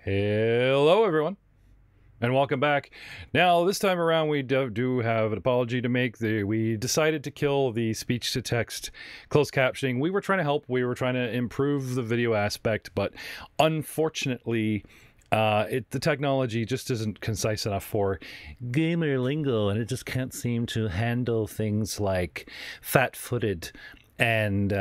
Hello, everyone, and welcome back. Now, this time around, we do have an apology to make. We decided to kill the speech-to-text closed captioning. We were trying to help. We were trying to improve the video aspect, but unfortunately, the technology just isn't concise enough for gamer lingo, and it just can't seem to handle things like fat-footed and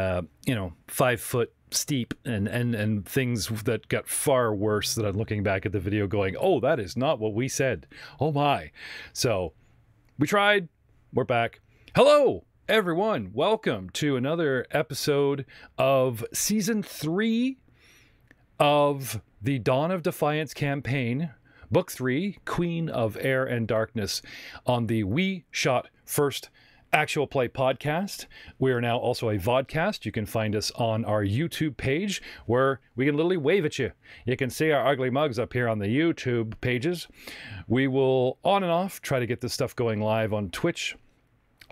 5 foot steep and things that got far worse that I'm looking back at the video going, oh, that is not what we said. Oh my. So we tried. We're back. Hello, everyone. Welcome to another episode of Season 3 of the Dawn of Defiance campaign, Book 3, Queen of Air and Darkness, on the We Shot First Actual Play podcast. We are now also a vodcast. You can find us on our YouTube page where we can literally wave at you. You can see our ugly mugs up here on the YouTube pages. We will on and off try to get this stuff going live on Twitch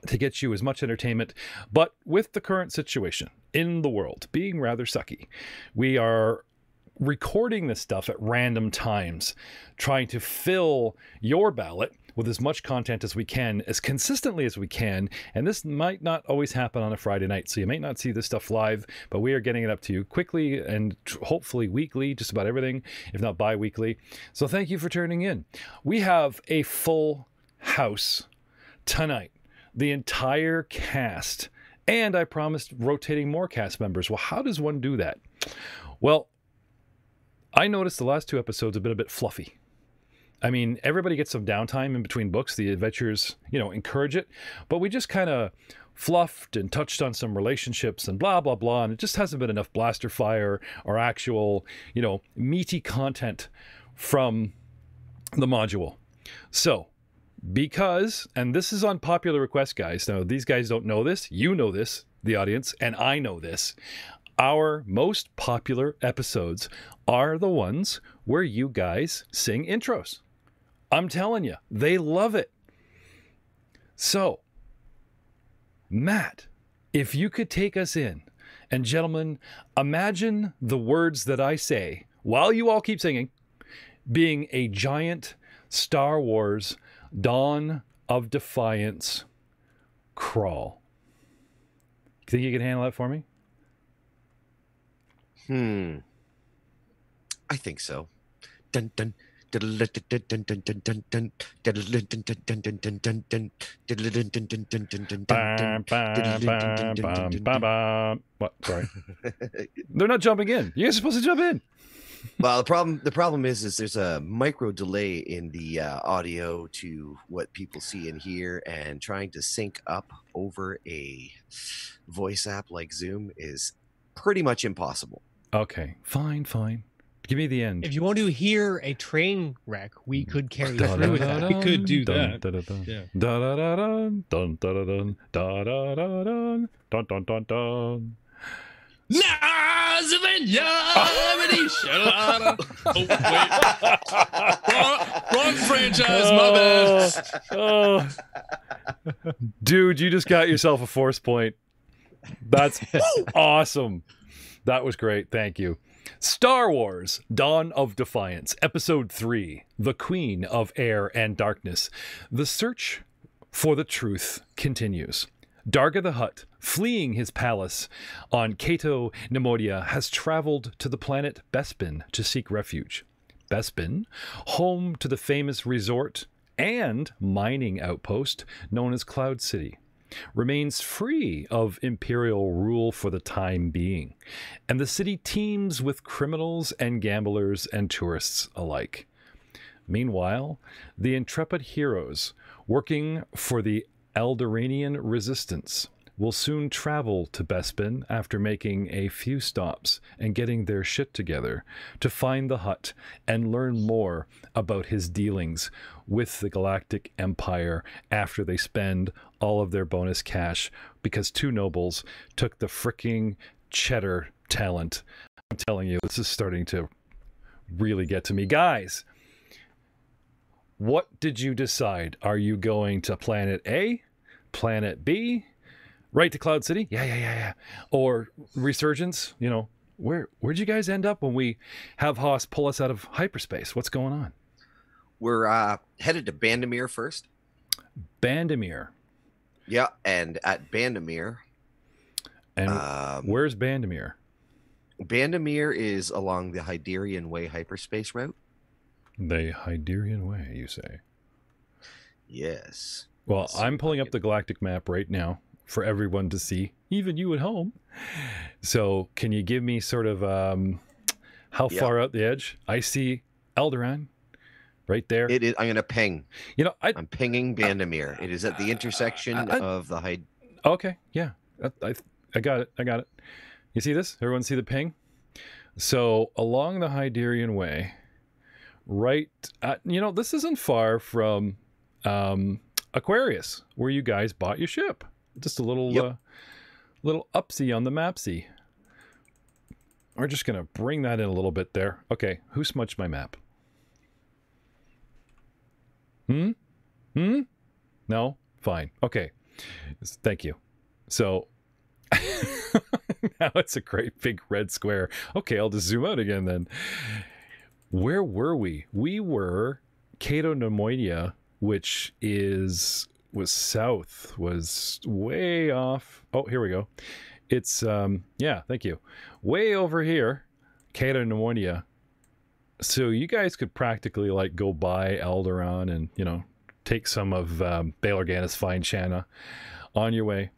to get you as much entertainment. But with the current situation in the world being rather sucky, we are recording this stuff at random times, trying to fill your ballot with as much content as we can, as consistently as we can. And this might not always happen on a Friday night, so you may not see this stuff live, but we are getting it up to you quickly and hopefully weekly, just about everything, if not bi-weekly. So thank you for tuning in. We have a full house tonight, the entire cast, and I promised rotating more cast members. Well, how does one do that? Well, I noticed the last 2 episodes have been a bit fluffy. I mean, everybody gets some downtime in between books. The adventures, encourage it. But we just kind of fluffed and touched on some relationships and blah, blah, blah. And it just hasn't been enough blaster fire or actual, meaty content from the module. So, because, and this is on popular request, guys. Now, these guys don't know this. You know this, the audience, and I know this. Our most popular episodes are the ones where you guys sing intros. I'm telling you, they love it. So, Matt, if you could take us in, and gentlemen, imagine the words that I say while you all keep singing being a giant Star Wars Dawn of Defiance crawl. You think you can handle that for me? I think so. Dun dun dun dun dun dun dun dun dun dun dun dun dun. What? Sorry. They're not jumping in. You guys are supposed to jump in. Well, the problem is there's a micro delay in the audio to what people see and hear, and trying to sync up over a voice app like Zoom is pretty much impossible. Okay, fine. Give me the end. If you want to hear a train wreck, we could carry you through with that. We could do that. Wrong franchise, my bad. Dude, you just got yourself a force point. That's awesome. That was great. Thank you. Star Wars Dawn of Defiance, Episode 3, The Queen of Air and Darkness. The search for the truth continues. Darga the Hutt, fleeing his palace on Cato Nemodia, has traveled to the planet Bespin to seek refuge. Bespin, home to the famous resort and mining outpost known as Cloud City, remains free of Imperial rule for the time being, and the city teems with criminals and gamblers and tourists alike. Meanwhile, the intrepid heroes working for the Alderaanian resistance will soon travel to Bespin after making a few stops and getting their shit together to find the Hutt and learn more about his dealings with the Galactic Empire after they spend all of their bonus cash because 2 nobles took the fricking cheddar talent. I'm telling you, this is starting to really get to me. Guys, what did you decide? Are you going to Planet A, Planet B, right to Cloud City? Yeah. Or Resurgence, where'd you guys end up when we have Haas pull us out of hyperspace? What's going on? We're headed to Banomeer first. Banomeer. Yeah, and at Banomeer. And where's Banomeer? Banomeer is along the Hyderian Way hyperspace route. The Hyderian Way, you say? Yes. Well, I'm pulling up the galactic map right now for everyone to see, even you at home. So can you give me sort of how far out the edge? I see Alderaan right there. It is. I'm going to ping. You know, I'm pinging Banomeer. It is at the intersection of the Hyd. Okay, yeah. I got it. I got it. You see this? Everyone see the ping? So along the Hyderian Way, right at, this isn't far from Aquarius, where you guys bought your ship. Just a little little upsy on the mapsy. We're just going to bring that in a little bit there. Okay, who smudged my map? No? Fine. Okay. Thank you. So now it's a great big red square. Okay, I'll just zoom out again then. Where were we? We were Cato Nemoidia, which was south, was way off. Oh, here we go. It's yeah, thank you. Way over here, Cato Nemoidia. So you guys could practically like go by Alderaan and take some of Bail Organa's fine chana on your way.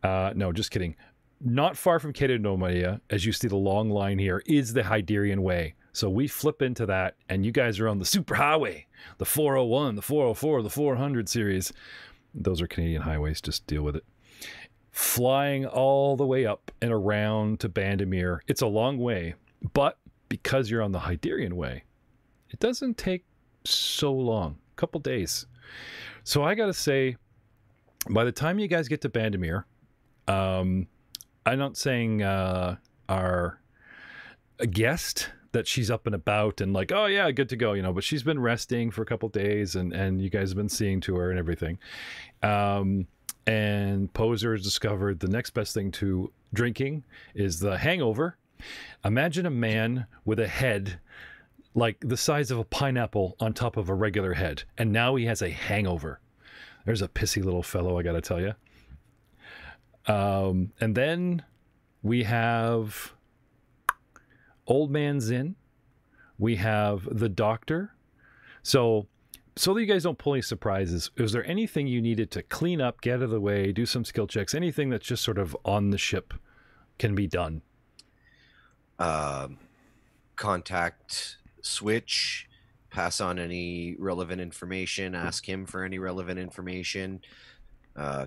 No, just kidding. Not far from Cato Nemoidia, as you see the long line here, is the Hyderian Way. So we flip into that, and you guys are on the superhighway, the 401, the 404, the 400 series. Those are Canadian highways, just deal with it. Flying all the way up and around to Banomeer. It's a long way, but because you're on the Hyderian Way, it doesn't take so long, a couple days. So I got to say, by the time you guys get to Banomeer, I'm not saying our guest that she's up and about and like, oh yeah, good to go, but she's been resting for a couple days and you guys have been seeing to her and everything. And Poser has discovered the next best thing to drinking is the hangover. Imagine a man with a head like the size of a pineapple on top of a regular head, and now he has a hangover. There's a pissy little fellow, I gotta tell you. And then we have Old Man Zin. We have the doctor. So that you guys don't pull any surprises, is there anything you needed to clean up, get out of the way, do some skill checks, anything that's just sort of on the ship can be done? Contact Switch, pass on any relevant information, ask him for any relevant information,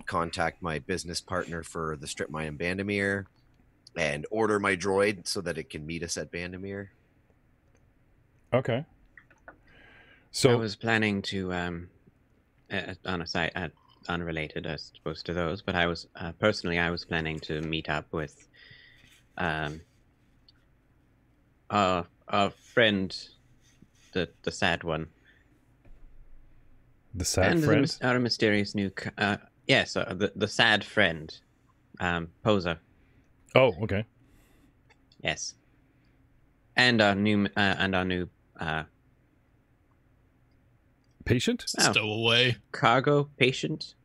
contact my business partner for the strip mine in Banomeer, and order my droid so that it can meet us at Banomeer. Okay. So I was planning to, on a side, unrelated, I suppose, to those, but I was personally, I was planning to meet up with our friend, the sad one. The sad and friend? Our mysterious new, yes, the sad friend, Poser. Oh, okay. Yes. And our new, patient? Stowaway. Cargo patient.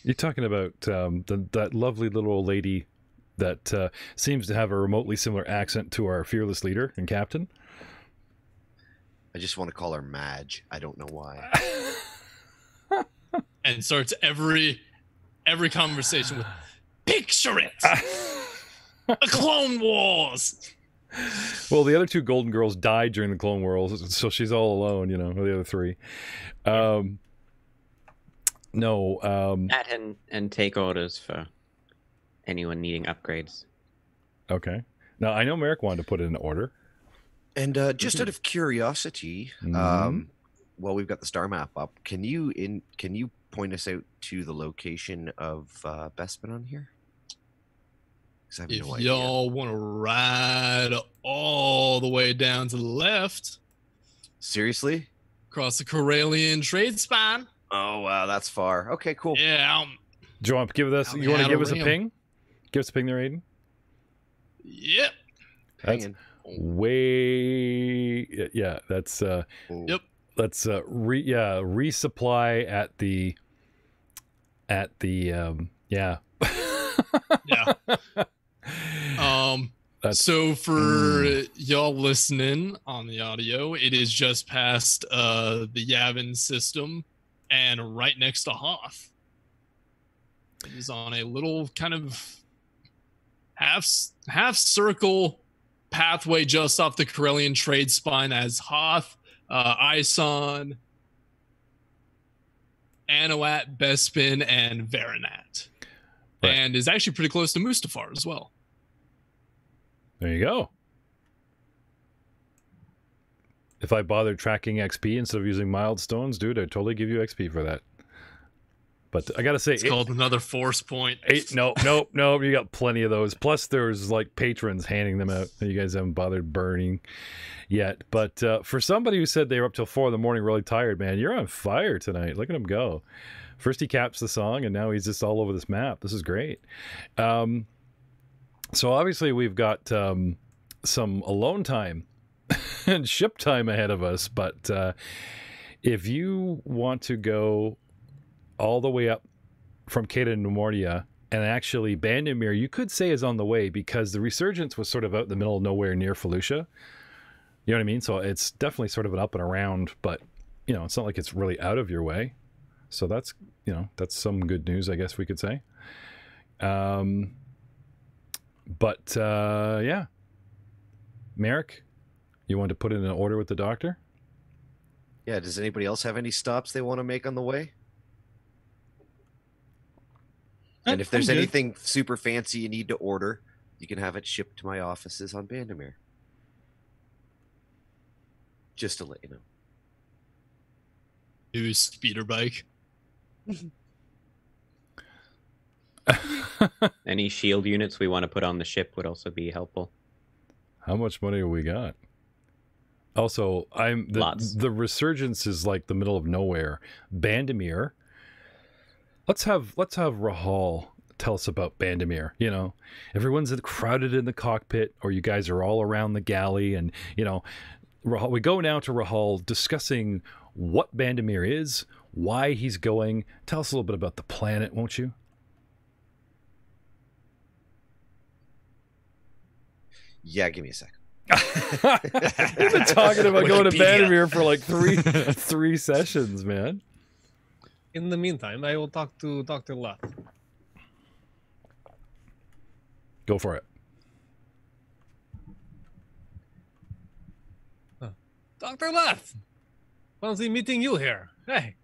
You're talking about that lovely little old lady that seems to have a remotely similar accent to our fearless leader and captain. I just want to call her Madge. I don't know why. And starts every conversation with, "Picture it! The Clone Wars!" Well, the other two Golden Girls died during the Clone Wars, so she's all alone, the other three. That and take orders for anyone needing upgrades. Okay. Now, I know Merrick wanted to put it in order. And just out of curiosity, while we've got the star map up, can you point us out to the location of Bespin on here? I have If no idea. y'all want to ride all the way down to the left, Seriously? across the Corellian trade span. Oh wow, that's far. Okay, cool. Yeah, Do you want to give us? You want to give us a ping? Give us a ping there, Aiden. Yep. That's Hanging. way. Yeah, that's Oh. Yep. let's resupply at the yeah. Yeah. That's So for y'all listening on the audio, it is just past the Yavin system and right next to Hoth. It is on a little kind of half circle pathway just off the Corellian trade spine as Hoth, Ison, Anowat, Bespin, and Varanat. Right. And is actually pretty close to Mustafar as well. there you go. If I bothered tracking XP instead of using mild stones, dude, I'd totally give you XP for that. But I gotta say, It's called another force point. nope. You got plenty of those. Plus, there's like patrons handing them out that you guys haven't bothered burning yet. But for somebody who said they were up till 4 a.m, really tired, man, you're on fire tonight. Look at him go. First he caps the song, and now he's just all over this map. This is great. So obviously we've got some alone time and ship time ahead of us. But if you want to go all the way up from Kata Nemordia, and actually Banomeer, you could say, is on the way, because the resurgence was sort of out in the middle of nowhere near Felucia. You know what I mean? So it's definitely sort of an up and around, but you know, it's not like it's really out of your way. So that's, you know, that's some good news, I guess we could say. But yeah, Merrick, you want to put in an order with the doctor? Yeah, does anybody else have any stops they want to make on the way? And if there's I'm good. anything super fancy you need to order, you can have it shipped to my offices on Banomeer. Just to let you know. Maybe a speeder bike. Any shield units we want to put on the ship would also be helpful. How much money have we got? Also, Lots. the resurgence is like the middle of nowhere. Banomeer. Let's have Rahaul tell us about Banomeer. You know, everyone's crowded in the cockpit, or you guys are all around the galley, and you know, Rahaul, we go now to Rahaul discussing what Banomeer is, why he's going. Tell us a little bit about the planet, won't you? Yeah, give me a second. We've been talking about going to Wikipedia. Banomeer for like three sessions, man. In the meantime, I will talk to Dr. Leth. Go for it. Dr. Leth! Fancy meeting you here. Hey.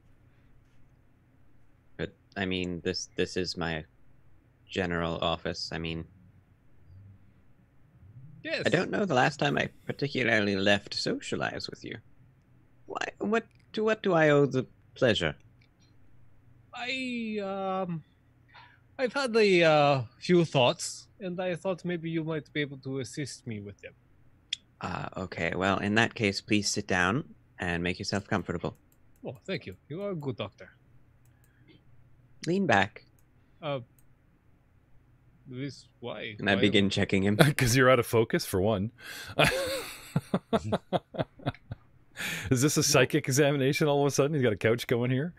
But I mean, this is my general office. I mean, Yes. I don't know the last time I particularly left to socialize with you. Why? What do I owe the pleasure? I've had a few thoughts, and I thought maybe you might be able to assist me with them. Okay. Well, in that case, please sit down and make yourself comfortable. Oh, thank you. You are a good doctor. Lean back, Why? and I Why- begin checking him. Because you're out of focus, for one. Is this a psychic examination all of a sudden? He's got a couch going here?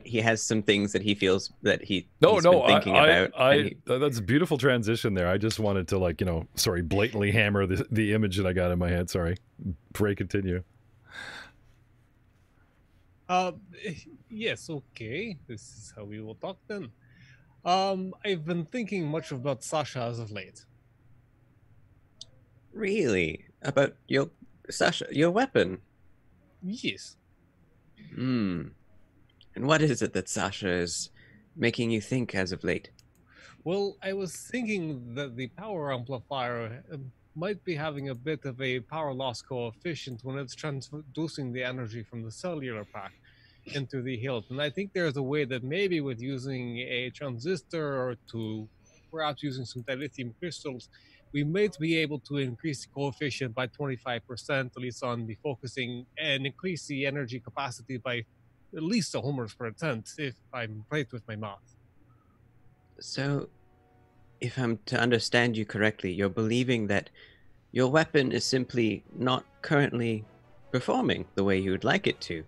He has some things that he feels that he's No, been thinking about. and he- that's a beautiful transition there. I just wanted to, like, you know, sorry, blatantly hammer the image that I got in my head. Sorry. Pray continue. Yes, okay. This is how we will talk then. I've been thinking much about Sasha as of late. Really? About your Sasha, your weapon? Yes. Hmm. And what is it that Sasha is making you think as of late? Well, I was thinking that the power amplifier might be having a bit of a power loss coefficient when it's transducing the energy from the cellular pack into the hilt. And I think there's a way that maybe with using a transistor or to perhaps using some dilithium crystals, we might be able to increase the coefficient by 25%, at least on the focusing, and increase the energy capacity by at least a homers per attempt, if I'm right with my math. So, if I'm to understand you correctly, you're believing that your weapon is simply not currently performing the way you would like it to.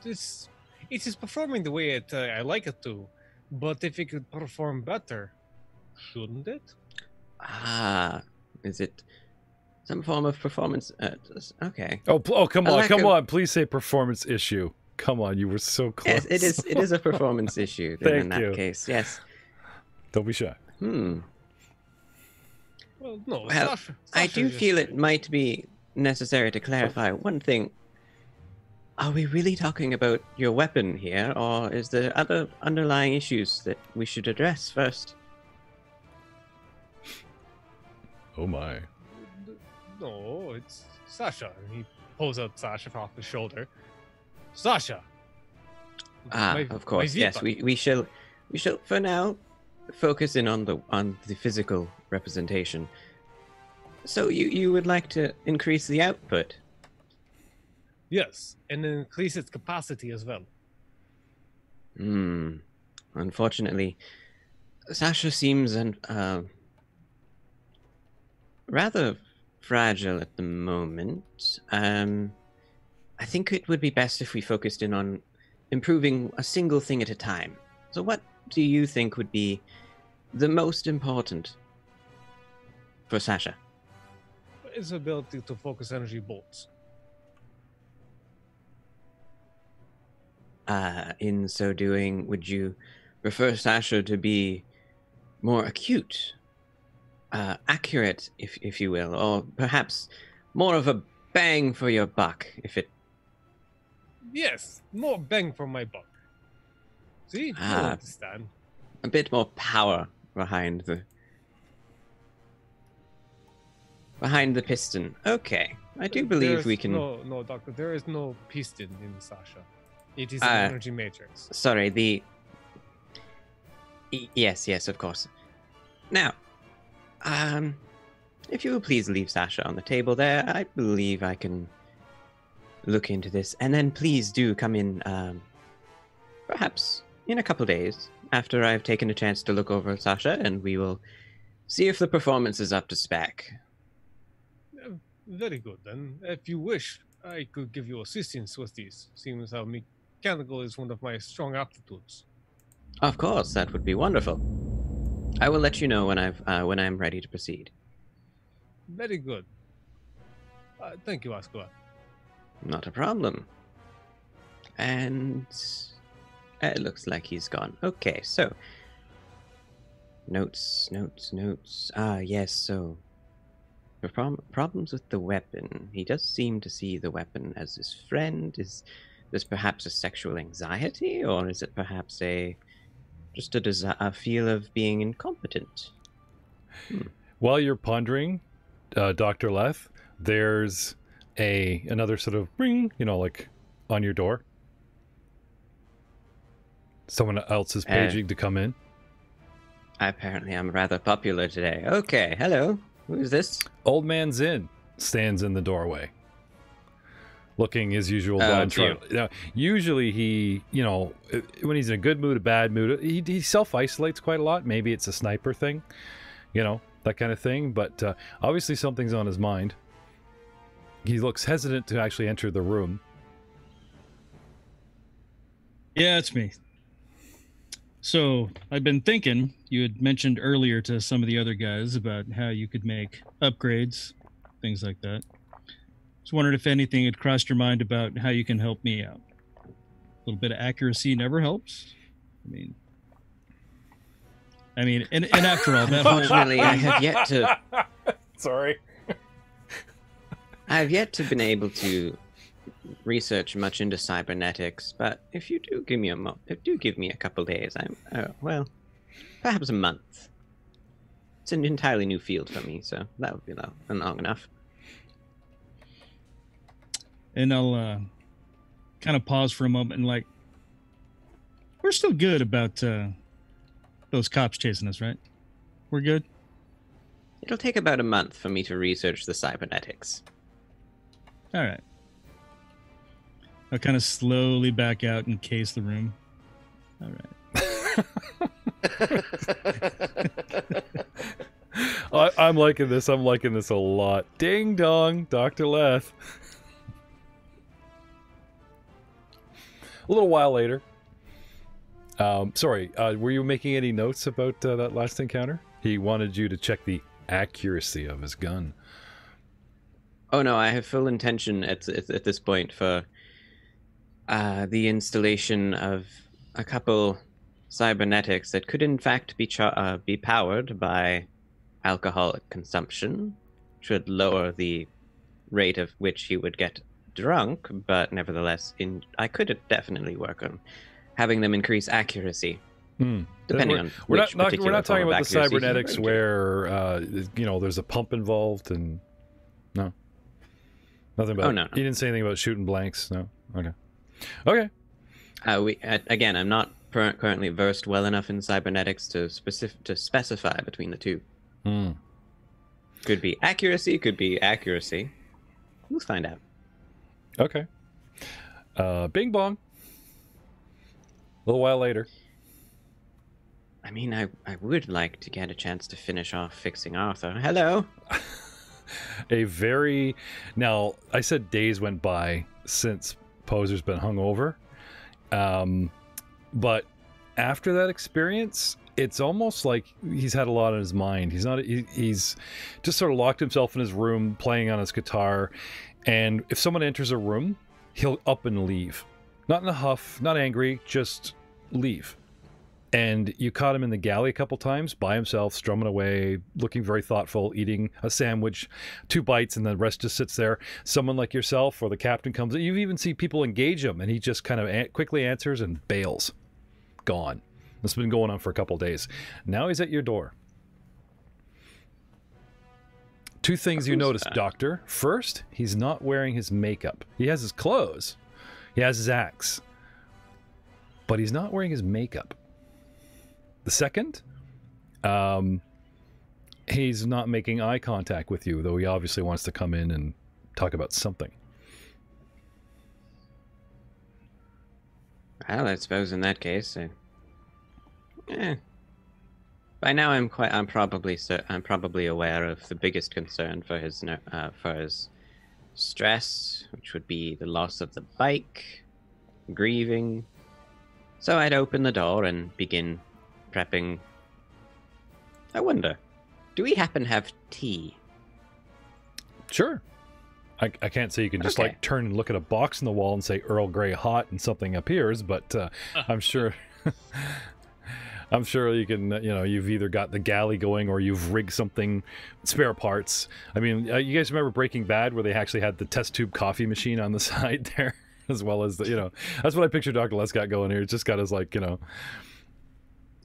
It is performing the way I like it to, but if it could perform better, shouldn't it? Ah, is it some form of performance? Okay. Oh, come A on, lack come of- on. Please say performance issue. Come on, you were so close. Yes, it is. It is a performance issue then, in Thank that you. case. Yes. Don't be shy. Well, no. Well, I do feel it might be necessary to clarify one thing. Are we really talking about your weapon here, or is there other underlying issues that we should address first? Oh my. No, it's Sasha. And he pulls out Sasha off his shoulder. Sasha. Of course, yes. We shall for now focus in on the physical representation. So you would like to increase the output? Yes, and increase its capacity as well. Unfortunately, Sasha seems rather fragile at the moment. I think it would be best if we focused in on improving a single thing at a time. So what do you think would be the most important for Sasha? His ability to focus energy bolts. In so doing, would you prefer Sasha to be more acute, accurate, if you will, or perhaps more of a bang for your buck, if it... Yes, more bang for my buck. See, you understand. A bit more power behind the piston. Okay, I do believe we can... No, Doctor, there is no piston in Sasha. It is an energy matrix. Sorry, Yes, of course. Now, if you will please leave Sasha on the table there, I believe I can look into this. And then please do come in, perhaps in a couple days, after I've taken a chance to look over Sasha, and we will see if the performance is up to spec. Very good, then. If you wish, I could give you assistance with these, seeing as how mechanical is one of my strong aptitudes. Of course, that would be wonderful. I will let you know when I'm ready to proceed. Very good. Thank you, Ascua. Not a problem. And it looks like he's gone. Okay, so notes. Yes. So problems with the weapon. He does seem to see the weapon as his friend. Is this perhaps a sexual anxiety, or is it perhaps just a feel of being incompetent? While you're pondering, Dr. Leth, there's another sort of ring, like on your door. Someone else is paging to come in. Apparently I'm rather popular today. Okay, hello. Who is this? Old Man Zin stands in the doorway, looking as usual. Usually he, when he's in a good mood, a bad mood, he self-isolates quite a lot. Maybe it's a sniper thing, that kind of thing. But obviously something's on his mind. He looks hesitant to actually enter the room. Yeah, it's me. So I've been thinking, you had mentioned earlier to some of the other guys about how you could make upgrades, things like that. Just wondered if anything had crossed your mind about how you can help me out. A little bit of accuracy never helps. I mean, and after all, that unfortunately, I have yet to. Sorry. I have yet to been able to research much into cybernetics, but if you do give me a couple days, perhaps a month. It's an entirely new field for me, so that would be long enough. And I'll kind of pause for a moment and we're still good about those cops chasing us, right? We're good? It'll take about a month for me to research the cybernetics. All right. I'll kind of slowly back out and case the room. All right. I'm liking this. I'm liking this a lot. Ding dong, Dr. Leth. A little while later. Sorry, were you making any notes about that last encounter? He wanted you to check the accuracy of his gun. Oh no, I have full intention at this point for the installation of a couple cybernetics that could in fact be powered by alcoholic consumption, which would lower the rate of which he would get drunk, but nevertheless, I could definitely work on having them increase accuracy. Depending on we're which not particular talking form of about the accuracy he's cybernetics referring to. where there's a pump involved and no, nothing about. Oh, no. You didn't say anything about shooting blanks. No. Okay. Again, I'm not currently versed well enough in cybernetics to specify between the two. Could be accuracy, could be accuracy. We'll find out. Okay. Bing bong. A little while later. I mean, I would like to get a chance to finish off fixing Arthur. Hello. Now, I said days went by since Poser's been hungover. But after that experience, it's almost like he's had a lot on his mind. He's just sort of locked himself in his room playing on his guitar. And if someone enters a room, he'll up and leave. Not in a huff, not angry, just leave. And you caught him in the galley a couple times by himself, strumming away, looking very thoughtful, eating a sandwich, 2 bites, and the rest just sits there. Someone like yourself or the captain comes in. You even see people engage him, and he just kind of quickly answers and bails. Gone. This has been going on for a couple days. Now he's at your door. 2 things you notice, Doctor. First, he's not wearing his makeup. He has his clothes. He has his axe. But he's not wearing his makeup. The second, he's not making eye contact with you, though he obviously wants to come in and talk about something. Well, I suppose in that case, by now I'm probably aware of the biggest concern for his stress, which would be the loss of the bike, grieving. So I'd open the door and begin prepping. I wonder, do we happen to have tea? Sure. I can't say you can just like turn and look at a box in the wall and say Earl Grey hot and something appears, but I'm sure I'm sure you can, you've either got the galley going or you've rigged something, spare parts. I mean, you guys remember Breaking Bad where they actually had the test tube coffee machine on the side there, as well as that's what I picture Dr. Les got going here. It's just got his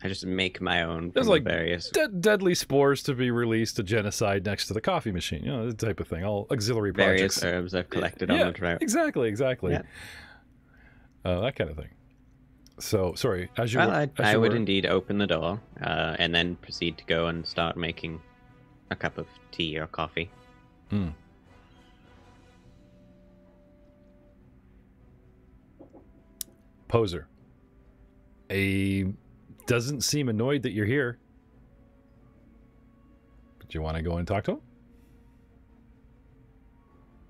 I just make my own. There's like various deadly spores to be released to genocide next to the coffee machine. The type of thing. All auxiliary projects. Various herbs I've collected on the trail. Exactly. Yeah. That kind of thing. So, sorry. I would indeed open the door and then proceed to go and start making a cup of tea or coffee. Poser. Doesn't seem annoyed that you're here. Do you want to go and talk to him?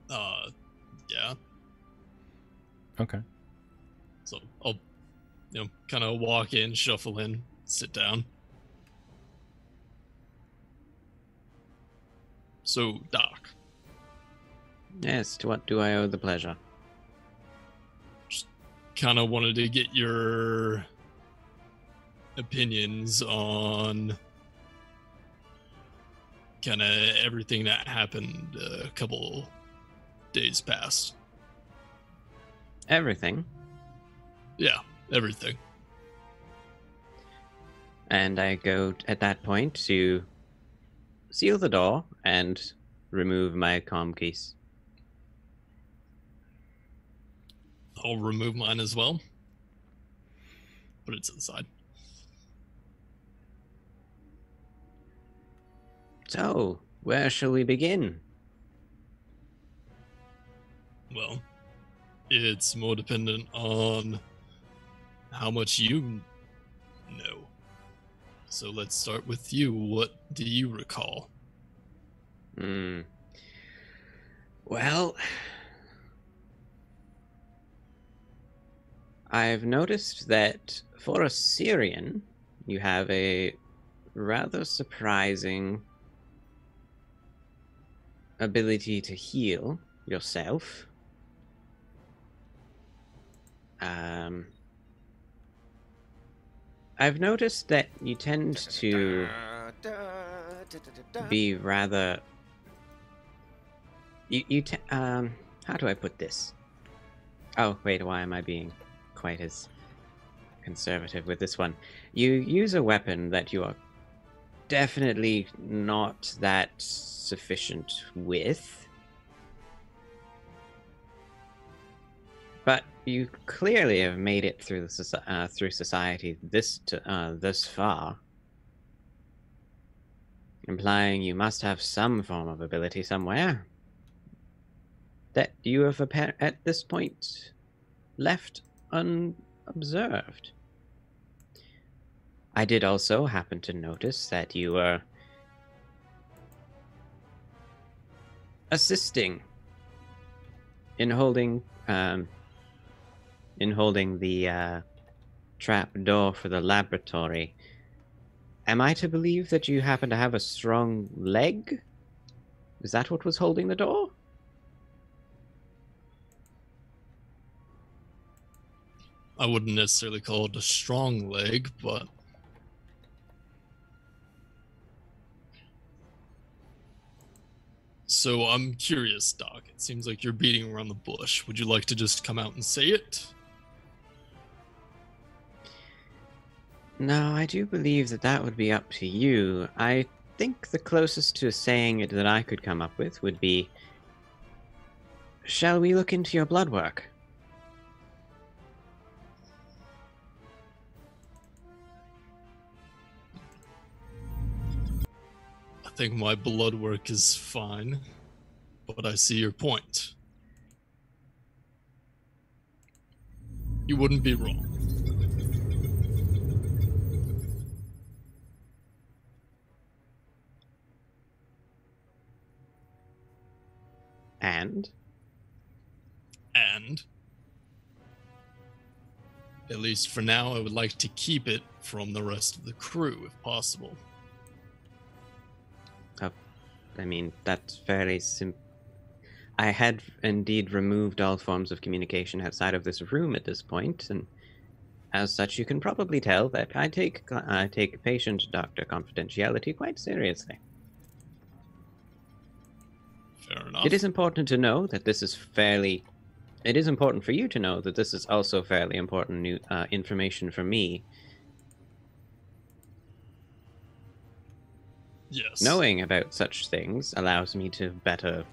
Yeah. Okay. So I'll, kind of walk in, shuffle in, sit down. So, Doc. Yes, to what do I owe the pleasure? Just kind of wanted to get your opinions on kind of everything that happened a couple days past. Everything? Yeah, everything. And I go at that point to seal the door and remove my comm keys. I'll remove mine as well. Put it to the side. So, where shall we begin? Well, it's more dependent on how much you know. So let's start with you. What do you recall? Well, I've noticed that for a Syrian, you have a rather surprising ability to heal yourself. I've noticed that you tend to be rather... how do I put this? Oh, wait, why am I being quite as conservative with this one? You use a weapon that you are definitely not that sufficient with, but you clearly have made it through through society thus far, implying you must have some form of ability somewhere that you have at this point left unobserved. I did also happen to notice that you were assisting in holding the trap door for the laboratory. Am I to believe that you happen to have a strong leg? Is that what was holding the door? I wouldn't necessarily call it a strong leg, but so I'm curious, Doc. It seems like you're beating around the bush. Would you like to just come out and say it? No, I do believe that would be up to you. I think the closest to saying it that I could come up with would be, shall we look into your blood work? I think my blood work is fine, but I see your point. You wouldn't be wrong. And? And, at least for now, I would like to keep it from the rest of the crew, if possible. I mean, that's fairly simple. I had indeed removed all forms of communication outside of this room at this point, and as such, you can probably tell that I take patient-doctor confidentiality quite seriously. Fair enough. It is important to know that this is fairly... It is important for you to know that this is also fairly important new information for me. Yes. Knowing about such things allows me to better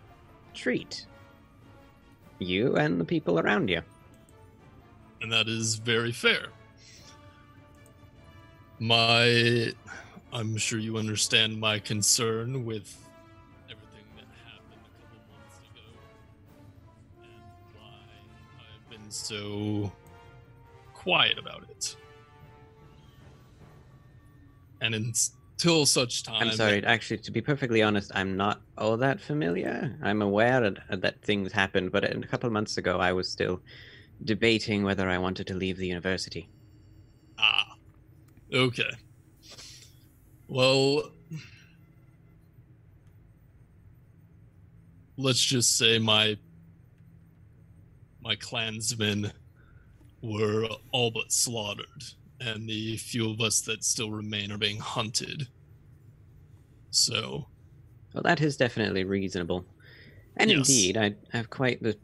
treat you and the people around you. And that is very fair. I'm sure you understand my concern with everything that happened a couple months ago, and why I've been so quiet about it. And until such time... I'm sorry, actually, to be perfectly honest, I'm not all that familiar. I'm aware that things happened, but a couple months ago I was still debating whether I wanted to leave the university. Ah, okay. Well, let's just say my clansmen were all but slaughtered, and the few of us that still remain are being hunted. So... Well, that is definitely reasonable. And Yes. indeed, I have quite the...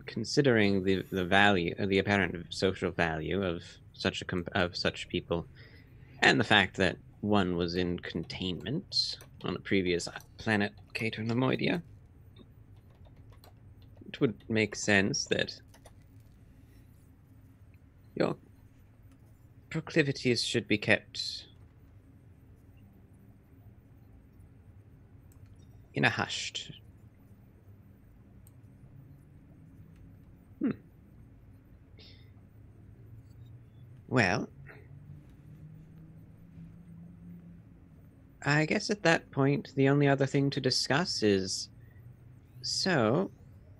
Considering the value, the apparent social value of such people, and the fact that one was in containment on a previous planet, Cater Nemoidia, it would make sense that your proclivities should be kept in a hushed. Well, I guess at that point, the only other thing to discuss is, so,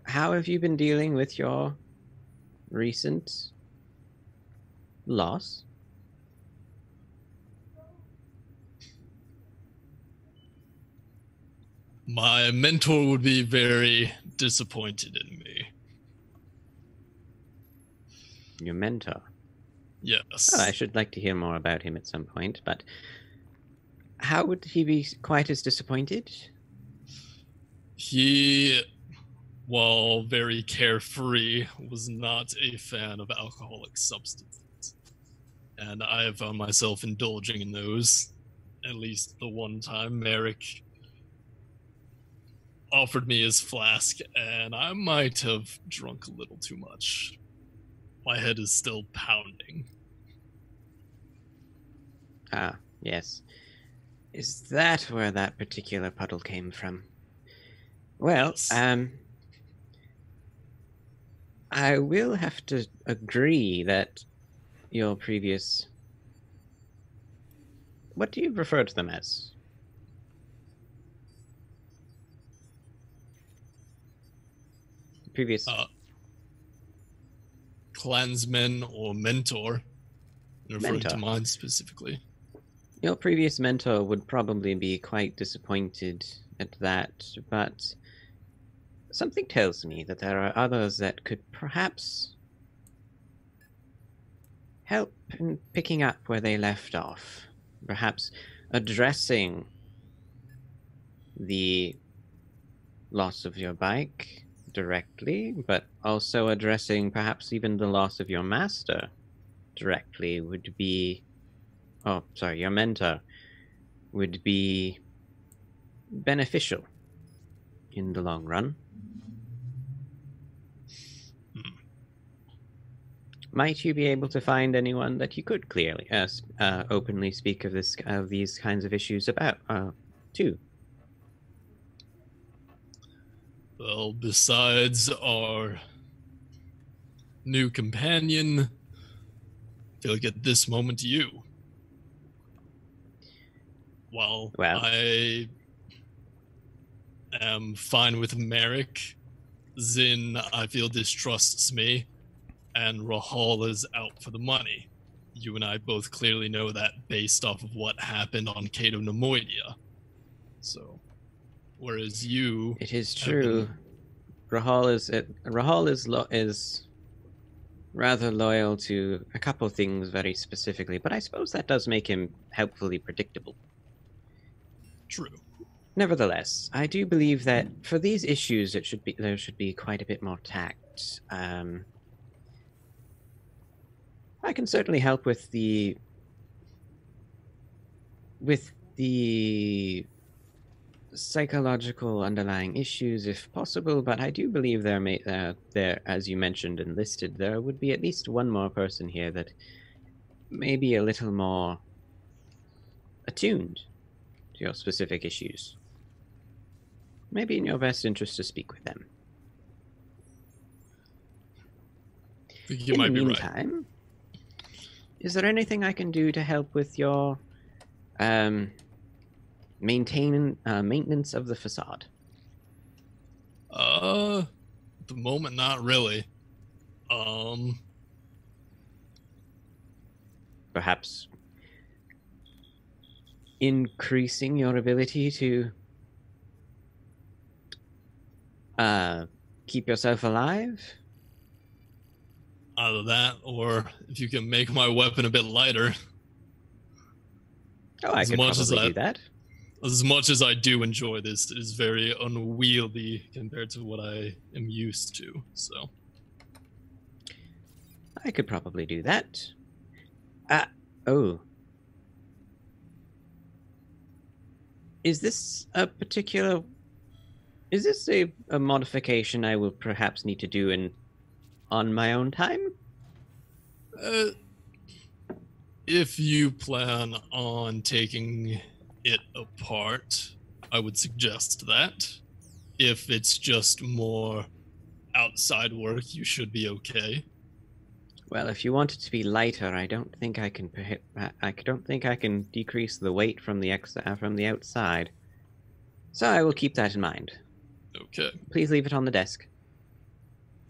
how have you been dealing with your recent loss? My mentor would be very disappointed in me. Your mentor? Yes. Oh, I should like to hear more about him at some point, but how would he be quite as disappointed? He, while very carefree, was not a fan of alcoholic substances. And I have found myself indulging in those. At least the one time Merrick offered me his flask, and I might have drunk a little too much. My head is still pounding. Ah, yes. Is that where that particular puddle came from? Well, Yes. I will have to agree that your previous... What do you refer to them as? Previous... Clansman or mentor, referring to Mentor. mine specifically. Your previous mentor would probably be quite disappointed at that, but something tells me that there are others that could perhaps help in picking up where they left off. Perhaps addressing the loss of your bike directly, but also addressing perhaps even the loss of your master directly would be... Oh, sorry, your mentor would be beneficial in the long run. Might you be able to find anyone that you could clearly, openly speak of these kinds of issues about, too? Well, besides our new companion, I feel like at this moment you. Well, I am fine with Merrick. Zin, I feel, distrusts me, and Rahaul is out for the money. You and I both clearly know that based off of what happened on Cato Nemoidia. So, whereas you... It is true. Rahaul is rather loyal to a couple of things very specifically, but I suppose that does make him helpfully predictable. True. Nevertheless, I do believe that for these issues, there should be quite a bit more tact. I can certainly help with the psychological underlying issues if possible, but I do believe there, as you mentioned and listed, there would be at least one more person here that may be a little more attuned to your specific issues. Maybe in your best interest to speak with them. You might be right. In the meantime, is there anything I can do to help with your maintenance of the facade? At the moment, not really. Perhaps increasing your ability to keep yourself alive? Either that, or if you can make my weapon a bit lighter. Oh, I could probably do that. As much as I do enjoy this, it is very unwieldy compared to what I am used to, so. I could probably do that. Is this a modification I will perhaps need to do on my own time? If you plan on taking it apart, I would suggest that. If it's just more outside work, you should be okay. Well, if you want it to be lighter, I don't think I can. I don't think I can decrease the weight from the outside. So I will keep that in mind. Okay. Please leave it on the desk.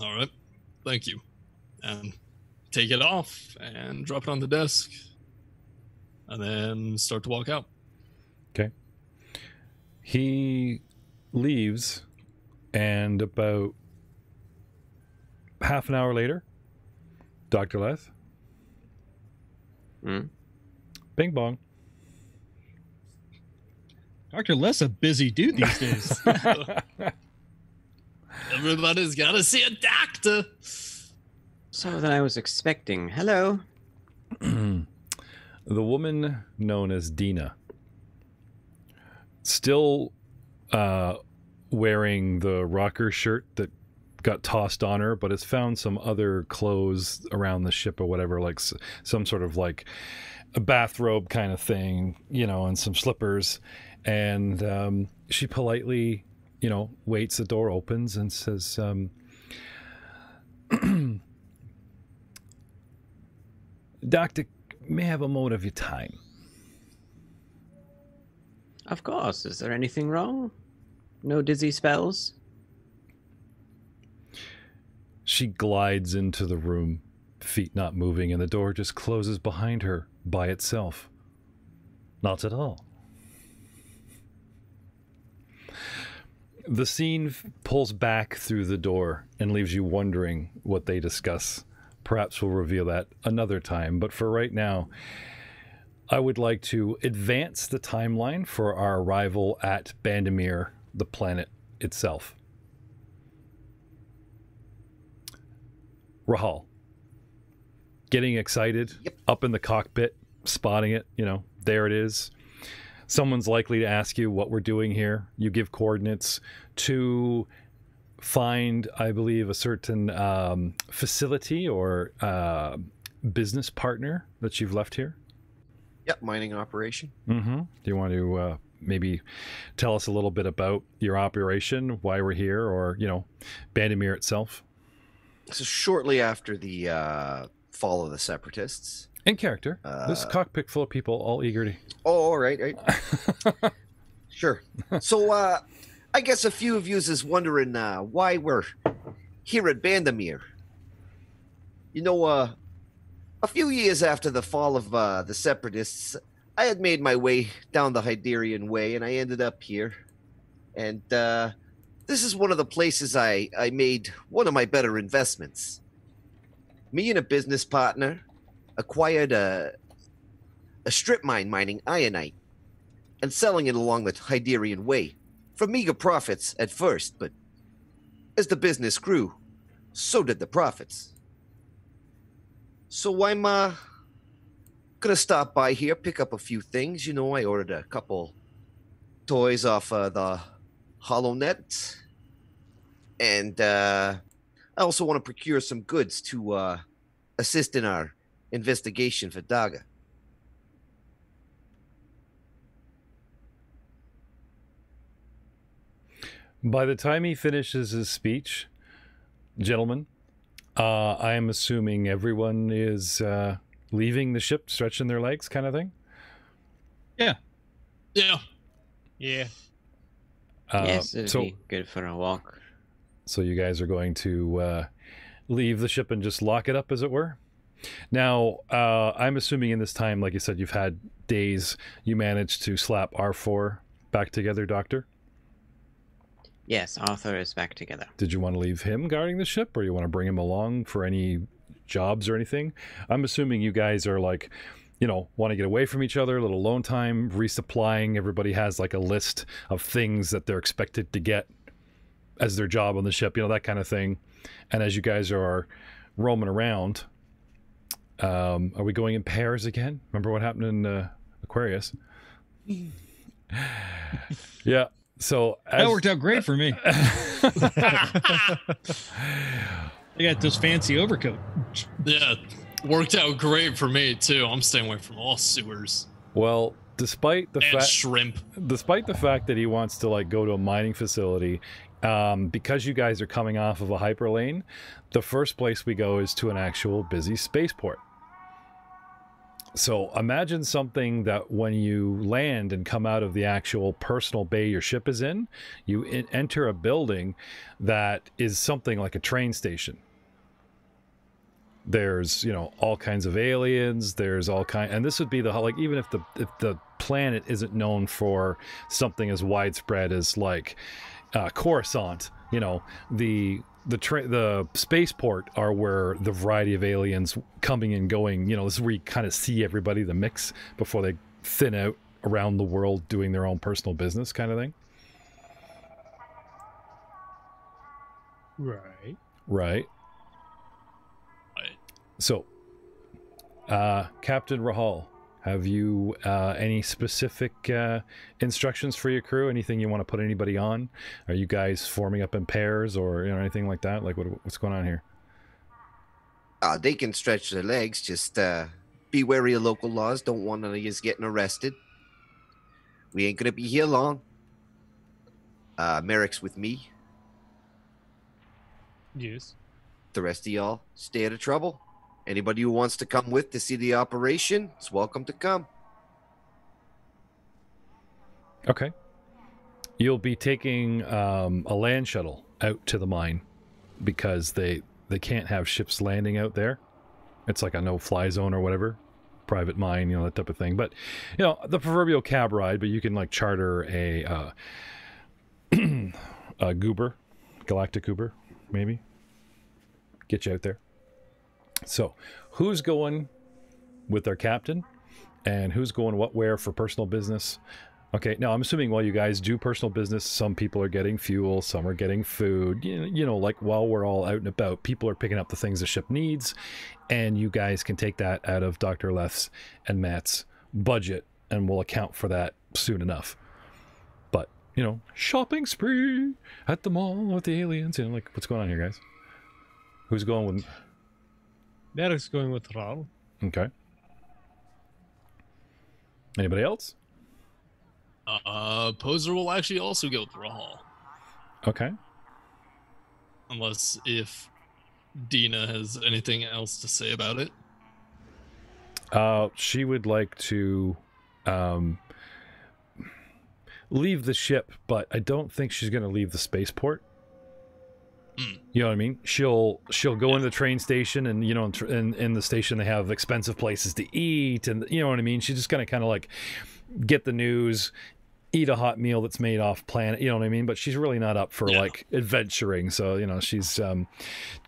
All right. Thank you. And take it off and drop it on the desk. And then start to walk out. Okay. He leaves, and about half an hour later, Dr. Leth. Bing bong. Dr. Leth's a busy dude these days. Everybody's got to see a doctor. So that I was expecting. Hello. The woman known as Dina, still wearing the rocker shirt that got tossed on her, but has found some other clothes around the ship or whatever, like some sort of like a bathrobe kind of thing, you know, and some slippers. And she politely, you know, waits. The door opens and says, Doctor, may I have a moment of your time? Of course. Is there anything wrong? No dizzy spells? She glides into the room, feet not moving, and the door just closes behind her by itself. Not at all. The scene pulls back through the door and leaves you wondering what they discuss. Perhaps we'll reveal that another time, but for right now, I would like to advance the timeline for our arrival at Banomeer, the planet itself. Rahaul, getting excited, up in the cockpit, spotting it, you know, there it is. Someone's likely to ask you what we're doing here. You give coordinates to find, I believe, a certain facility or business partner that you've left here. Yep, mining operation. Mm-hmm. Do you want to maybe tell us a little bit about your operation, why we're here, or, you know, Banomeer itself? So shortly after the fall of the Separatists. In character. This cockpit full of people, all eager to... Oh, all right, right. Sure. So I guess a few of you is wondering why we're here at Banomeer. You know, a few years after the fall of the Separatists, I had made my way down the Hyderian Way, and I ended up here. And this is one of the places I made one of my better investments. Me and a business partner acquired a strip mine mining ironite and selling it along the Hyderian Way for meager profits at first, but as the business grew, so did the profits. So I'm gonna stop by here, pick up a few things. You know, I ordered a couple toys off the HoloNet, and I also want to procure some goods to assist in our investigation for Daga. By the time he finishes his speech, gentlemen, I am assuming everyone is leaving the ship, stretching their legs kind of thing? Yeah. Yeah. Yeah. Yes, it'd be good for a walk. So you guys are going to leave the ship and just lock it up, as it were? Now, I'm assuming in this time, like you said, you've had days, you managed to slap R4 back together, Doctor? Yes, Arthur is back together. Did you want to leave him guarding the ship, or you want to bring him along for any jobs or anything? I'm assuming you guys are like, you know, want to get away from each other, a little alone time, resupplying. Everybody has like a list of things that they're expected to get as their job on the ship, you know, that kind of thing. And as you guys are roaming around, are we going in pairs again? Remember what happened in Aquarius? Yeah. So that worked out great for me. I got this fancy overcoat. Yeah, worked out great for me too. I'm staying away from all sewers. Well, despite the And fact shrimp. despite the fact that he wants to like go to a mining facility, because you guys are coming off of a hyperlane, the first place we go is to an actual busy spaceport. So imagine something that when you land and come out of the actual personal bay your ship is in, you enter a building that is something like a train station. There's, you know, all kinds of aliens, there's all kind, and this would be the, like, even if the planet isn't known for something as widespread as like Coruscant, you know, the spaceport are where the variety of aliens coming and going, you know, this is where you kind of see everybody, the mix, before they thin out around the world doing their own personal business kind of thing. Right. Right. So, Captain Rahaul, have you any specific instructions for your crew? Anything you want to put anybody on? Are you guys forming up in pairs or, you know, anything like that? Like, what's going on here? They can stretch their legs. Just be wary of local laws. Don't want none of you getting arrested. We ain't gonna be here long. Merrick's with me. Yes. The rest of y'all stay out of trouble. Anybody who wants to come with to see the operation is welcome to come. Okay. You'll be taking a land shuttle out to the mine because they can't have ships landing out there. It's like a no-fly zone or whatever. Private mine, you know, that type of thing. But, you know, the proverbial cab ride, but you can, like, charter a goober, galactic goober, maybe. Get you out there. So, who's going with their captain, and who's going what, where for personal business? Okay, now I'm assuming while you guys do personal business, some people are getting fuel, some are getting food. You know, like while we're all out and about, people are picking up the things the ship needs, and you guys can take that out of Dr. Leth's and Matt's budget, and we'll account for that soon enough. But, you know, shopping spree at the mall with the aliens. You know, like, what's going on here, guys? Who's going with... Merrick's going with Rahaul. Okay. Anybody else? Poser will actually also go with Rahaul. Okay. Unless if Dina has anything else to say about it. She would like to leave the ship, but I don't think she's going to leave the spaceport. You know what I mean? She'll go into the train station, and, you know, in the station they have expensive places to eat, and, you know what I mean? She's just going to kind of like get the news, eat a hot meal that's made off planet, you know what I mean? But she's really not up for like adventuring. So, you know, she's going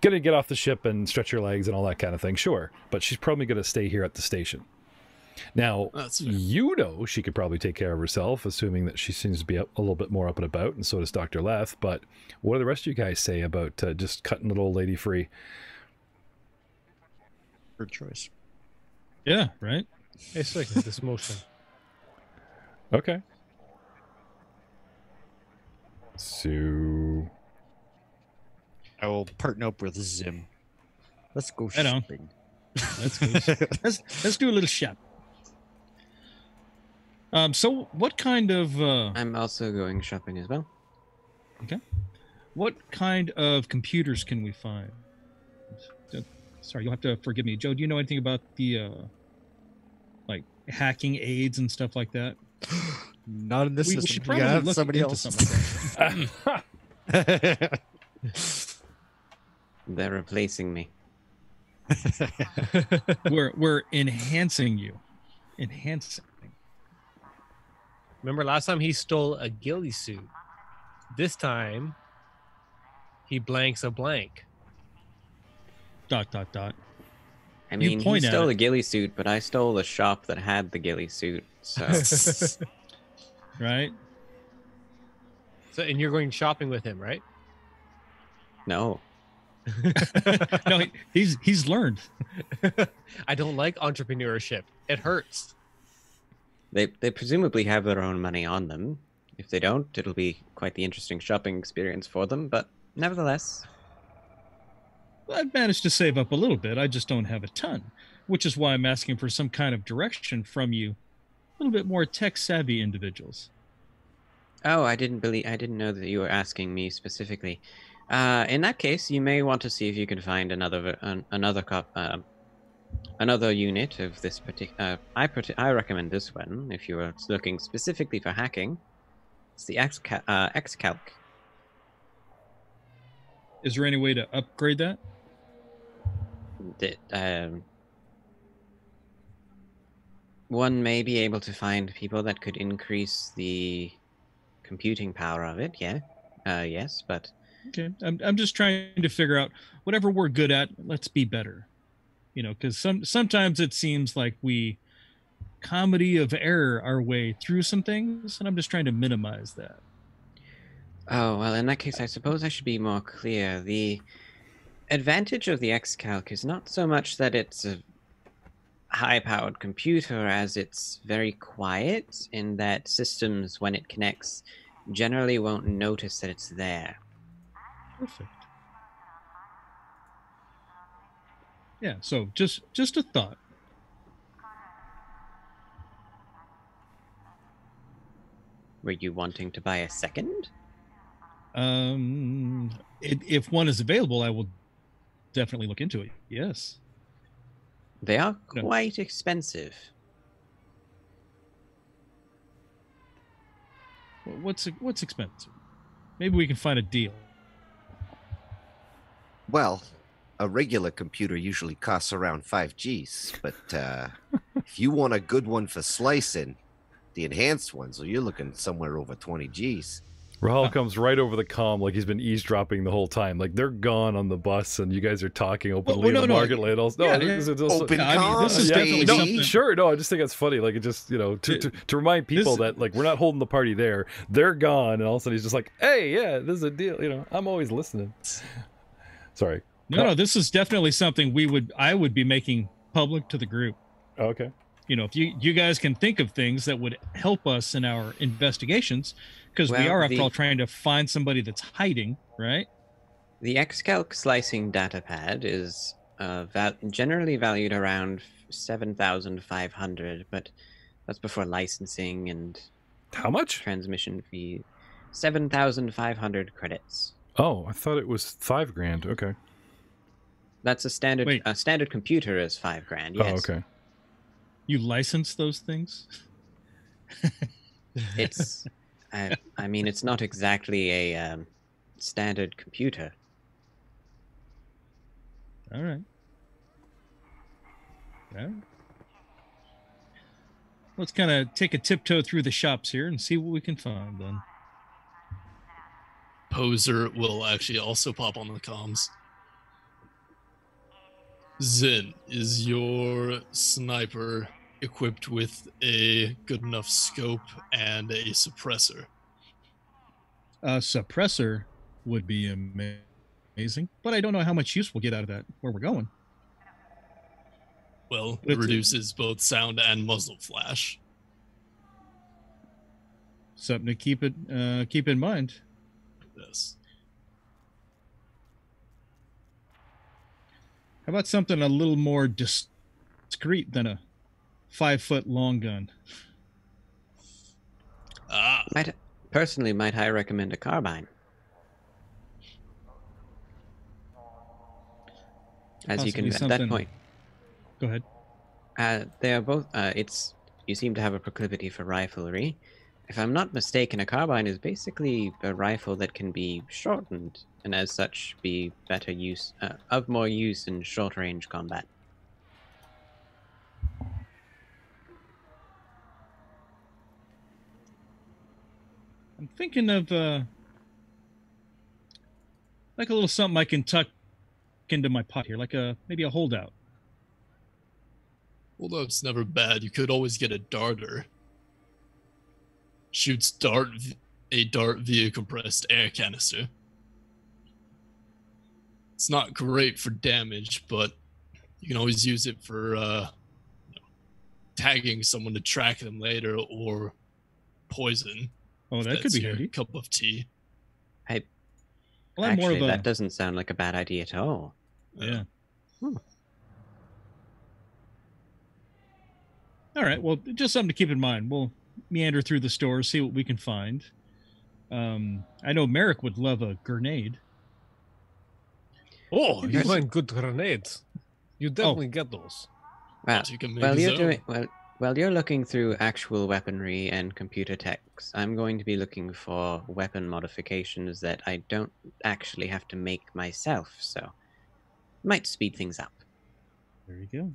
to get off the ship and stretch her legs and all that kind of thing. Sure. But she's probably going to stay here at the station. Now, you know, she could probably take care of herself, assuming that she seems to be a little bit more up and about, and so does Dr. Leth. But what do the rest of you guys say about just cutting the old lady free? Good choice. Yeah, right? I second this motion. Okay. So... I will partner up with Zim. Let's go Right on. shopping. Let's do a little shop. So what kind of I'm also going shopping as well. what kind of computers can we find? Sorry, you'll have to forgive me, Joe. Do you know anything about the like hacking aids and stuff like that? Not in this We system. should You probably gotta have look somebody into else. something like that. They're replacing me. We're enhancing you. Enhancing. Remember last time he stole a ghillie suit? This time, he blanks a blank. ... I I You mean, he point at stole it. a ghillie suit, but I stole a shop that had the ghillie suit. So Right? So, and you're going shopping with him, right? no, No, he's learned. I don't like entrepreneurship. It hurts. they presumably have their own money on them. If they don't, it'll be quite the interesting shopping experience for them. But nevertheless, I've managed to save up a little bit. I just don't have a ton, which is why I'm asking for some kind of direction from you. little bit more tech-savvy individuals. Oh, I didn't know that you were asking me specifically. In that case, you may want to see if you can find another unit of this particular. I recommend this one if you are looking specifically for hacking. It's the Xcalc. Is there any way to upgrade that? One may be able to find people that could increase the computing power of it. Yeah, yes, but okay. I'm just trying to figure out whatever we're good at. Let's be better. Because sometimes it seems like we comedy of error our way through some things, and I'm just trying to minimize that. Oh, well, in that case, I suppose I should be more clear. The advantage of the Xcalc is not so much that it's a high-powered computer as it's very quiet in that systems, when it connects, generally won't notice that it's there. Perfect. Yeah, so just a thought. Were you wanting to buy a second? If one is available, I will definitely look into it. Yes. They are quite expensive. What's expensive? Maybe we can find a deal. Well, a regular computer usually costs around 5 Gs, but if you want a good one for slicing, the enhanced ones, so you're looking somewhere over 20 Gs. Rahaul comes right over the comm like he's been eavesdropping the whole time. Like they're gone on the bus and you guys are talking openly in the market lane. Open comm. This is definitely something. Sure, no, I just think it's funny. Like it just, to remind people that like we're not holding the party there. They're gone, and all of a sudden he's just like, hey, yeah, this is a deal. I'm always listening. Sorry. No, this is definitely something I would be making public to the group. Okay. If you guys can think of things that would help us in our investigations, because we are, after all, trying to find somebody that's hiding, right? The Xcalc slicing datapad is generally valued around 7,500, but that's before licensing and how much transmission fee. 7,500 credits. Oh, I thought it was $5,000. Okay. That's a standard. Wait. A standard computer is $5,000. Yes. Oh, okay. You license those things? It's, I mean, it's not exactly a standard computer. All right. Yeah. Let's kind of take a tiptoe through the shops here and see what we can find then. Poser will actually also pop on the comms. Zin, is your sniper equipped with a good enough scope and a suppressor? A suppressor would be amazing, but I don't know how much use we'll get out of that where we're going. Well, it reduces both sound and muzzle flash. Something to keep in mind. Yes. How about something a little more discreet than a 5-foot long gun? Personally, might I recommend a carbine? As Possibly you can, at something. that point. Go ahead. They are both. You seem to have a proclivity for riflery. If I'm not mistaken, a carbine is basically a rifle that can be shortened, and as such, be of more use in short-range combat. I'm thinking of like a little something I can tuck into my pot here, like maybe a holdout. Holdout's never bad. You could always get a darter. Shoots a dart via compressed air canister. It's not great for damage, but you can always use it for tagging someone to track them later, or poison. Oh, that could be handy. Cup of tea. That doesn't sound like a bad idea at all. Yeah. All right. Well, just something to keep in mind. We'll meander through the stores, see what we can find. I know Merrick would love a grenade. Oh, you Yes. find good grenades. You definitely get those. Well, You can make while his you're own. doing while you're looking through actual weaponry and computer techs, I'm going to be looking for weapon modifications that I don't actually have to make myself. So, might speed things up. There you go.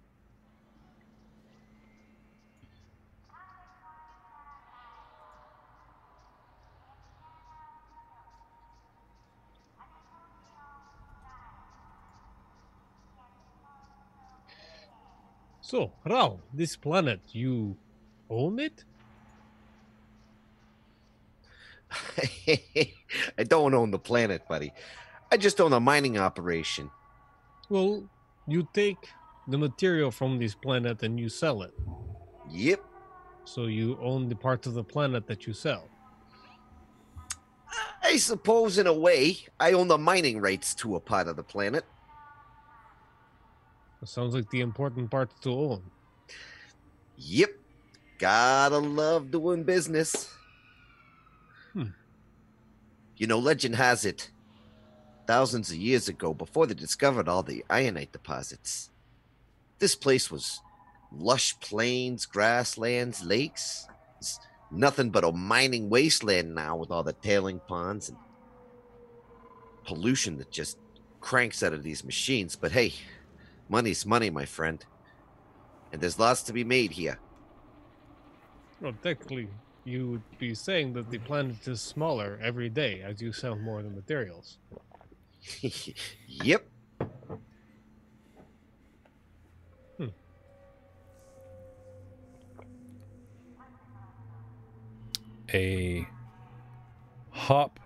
So, Raul, this planet, you own it? I don't own the planet, buddy. I just own a mining operation. Well, you take the material from this planet and you sell it. Yep. So you own the parts of the planet that you sell. I suppose in a way, I own the mining rights to a part of the planet. That sounds like the important part to own. Yep. Gotta love doing business. You know, legend has it, thousands of years ago, before they discovered all the ironite deposits, this place was lush plains, grasslands, lakes. It's nothing but a mining wasteland now with all the tailing ponds and pollution that just cranks out of these machines. But hey, money's money, my friend. And there's lots to be made here. Well, technically, you would be saying that the planet is smaller every day as you sell more of the materials. Yep. A hop,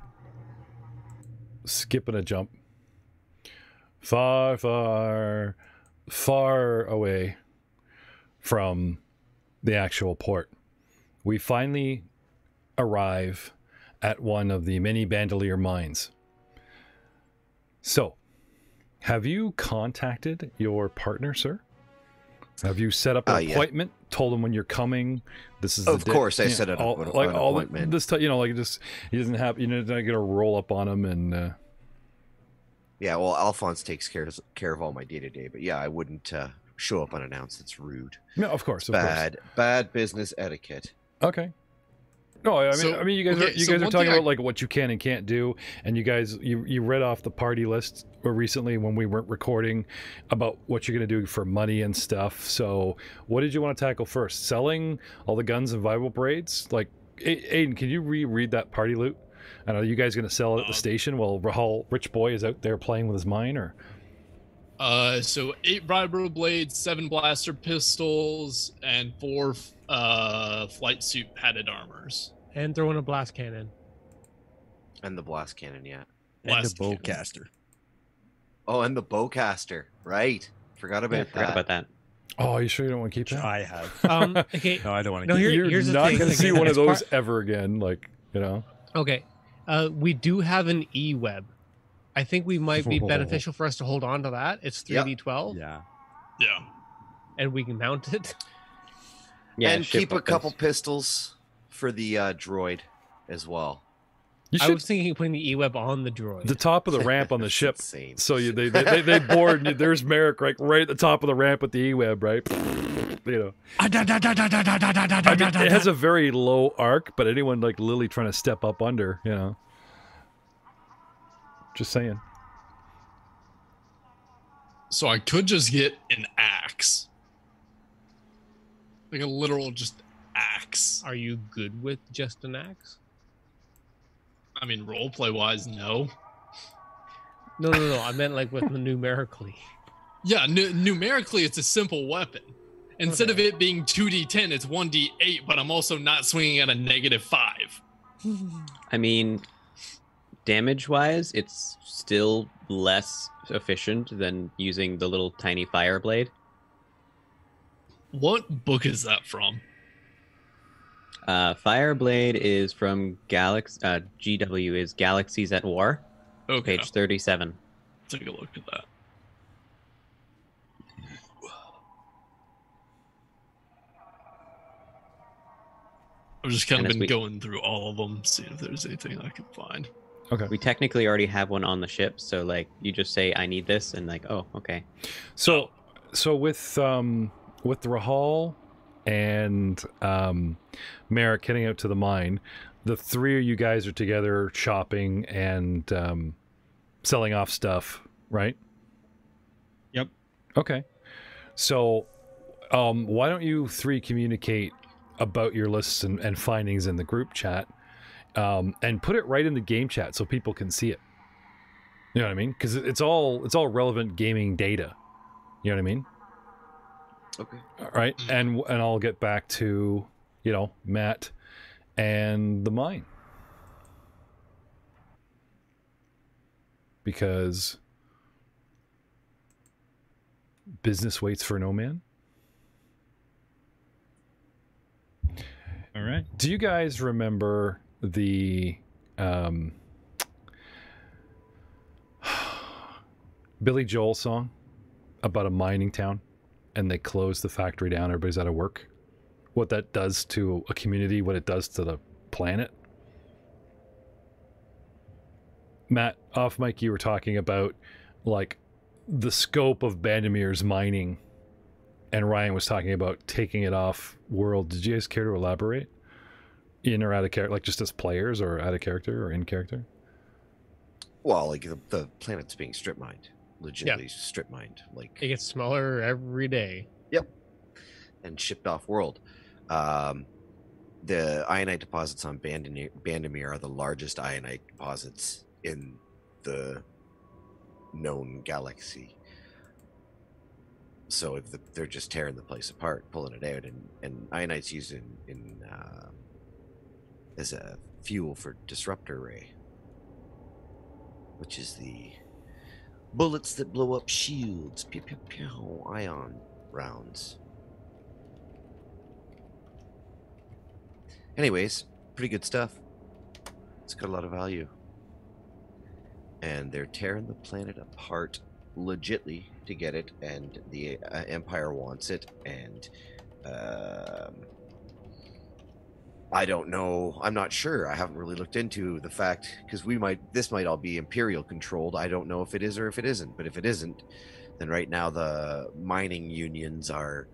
skip, and a jump. Far, far, far away from the actual port, we finally arrive at one of the many bandolier mines. So, have you contacted your partner, sir? Have you set up an Yeah. appointment? Told him when you're coming. This is Of the course, I yeah, set it up all, an like all appointment. this, you know, like just he doesn't have, you know, not gonna roll up on him and. Yeah, well, Alphonse takes care of all my day-to-day, but yeah, I wouldn't show up unannounced. It's rude. No, of course, of course. Bad business etiquette. Okay. No, I mean, So, you guys okay, are so talking one thing about like what you can and can't do, and you guys you read off the party list recently when we weren't recording about what you're gonna do for money and stuff. So, what did you want to tackle first? Selling all the guns and viable braids? Like, Aiden, can you reread that party loot? And are you guys gonna sell it at the station while Rahaul, rich boy, is out there playing with his mine, or? So 8 vibro blades, 7 blaster pistols, and 4 flight suit padded armors. And throw in a blast cannon. And the blast cannon, yeah. And a Blast cannon. bowcaster. Oh, and the bowcaster. Right. Forgot about Forgot about that. Oh, you sure you don't want to keep that? I have. Okay. No, I don't want to No, keep here- You're here's the not thing, gonna see again, one of as those part- ever again. Like, you know. Okay. We do have an E-web. I think we might be beneficial for us to hold on to that. It's Yep. 3D12, Yeah. Yeah. and we can mount it. Yeah, and ship keep a weapons. couple pistols for the droid as well. You I should was thinking of putting the E-web on the droid. the top of the ramp on the That's ship. insane. So they board. And there's Merrick right at the top of the ramp with the E-web, right? You know, I mean, it has a very low arc, but anyone like Lily trying to step up under, you know. Just saying. So I could just get an axe. Like a literal just axe. Are you good with just an axe? I mean, roleplay wise, no. No. I meant like with the numerically. Yeah, numerically, it's a simple weapon. Instead of Okay. it being 2d10, it's 1d8, but I'm also not swinging at a -5. I mean, damage-wise, it's still less efficient than using the little tiny fire blade. What book is that from? Fireblade is from GW is Galaxies at War, Okay, page 37. take a look at that. I've just kind And of as been we- going through all of them, seeing if there's anything I can find. Okay. We technically already have one on the ship, so like you just say I need this, and like, oh, okay. So with Rahal and Merrick heading out to the mine, the three of you guys are together shopping and selling off stuff, right? Yep. Okay. So why don't you three communicate about your lists and findings in the group chat, and put it right in the game chat so people can see it. You know what I mean? Because it's all relevant gaming data. You know what I mean? Okay. All right, and I'll get back to, Matt and the mine, because business waits for no man. All right. Do you guys remember the Billy Joel song about a mining town, and they close the factory down, everybody's out of work? What that does to a community, what it does to the planet? Matt, off mic, you were talking about like the scope of Banomeer's mining, and Ryan was talking about taking it off world. Did you guys care to elaborate? In or out of character, like just as players, or out of character, or in character? Well, like the planet's being strip mined, legitimately strip mined, like It gets smaller every day. and shipped off world. The ionite deposits on Banomeer are the largest ionite deposits in the known galaxy. So if they're just tearing the place apart, pulling it out, and ionite's used in as a fuel for disruptor ray, which is the bullets that blow up shields, pew pew pew, ion rounds. Anyways, pretty good stuff. It's got a lot of value. And they're tearing the planet apart legitly to get it, and the Empire wants it, and I don't know. I'm not sure. I haven't really looked into the fact, because this might all be Imperial controlled. I don't know if it is or if it isn't. But if it isn't, then right now the mining unions are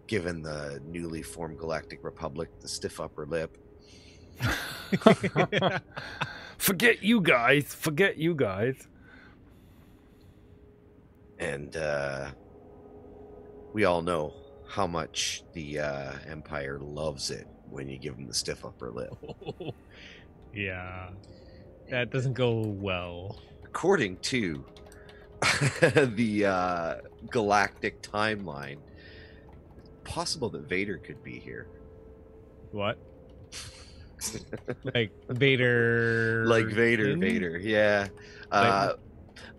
giving the newly formed Galactic Republic the stiff upper lip. Forget you guys. And we all know how much the Empire loves it when you give them the stiff upper lip. Yeah. That doesn't go well. According to the galactic timeline, it's possible that Vader could be here. What? Like Vader. Like Vader, in? Vader, yeah. Like-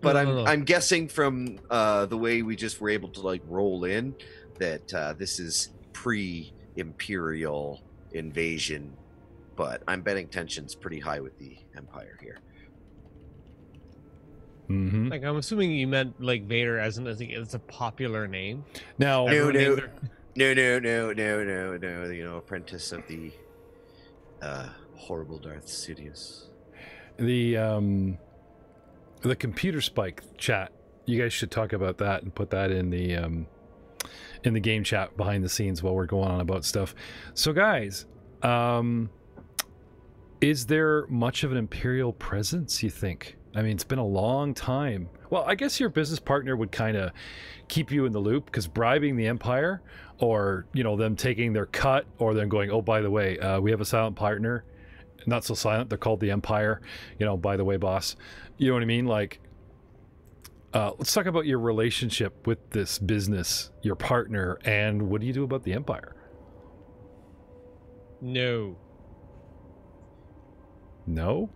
But No. I'm guessing from the way we just were able to like roll in that this is pre-Imperial invasion, but I'm betting tension's pretty high with the Empire here. Mm-hmm. Like, I'm assuming you meant like Vader as it's a popular name. Now, No, Everyone no. named their- No, you know, apprentice of the horrible Darth Sidious. the computer spike chat, you guys should talk about that and put that in the game chat behind the scenes while we're going on about stuff. So guys, is there much of an Imperial presence, you think? I mean, it's been a long time. Well, I guess your business partner would kind of keep you in the loop, because bribing the Empire, or, you know, them taking their cut, or them going, oh, by the way, we have a silent partner. Not so silent, they're called the Empire. You know, by the way, boss. You know what I mean? Like, let's talk about your relationship with this business, your partner, and what do you do about the Empire? No. No?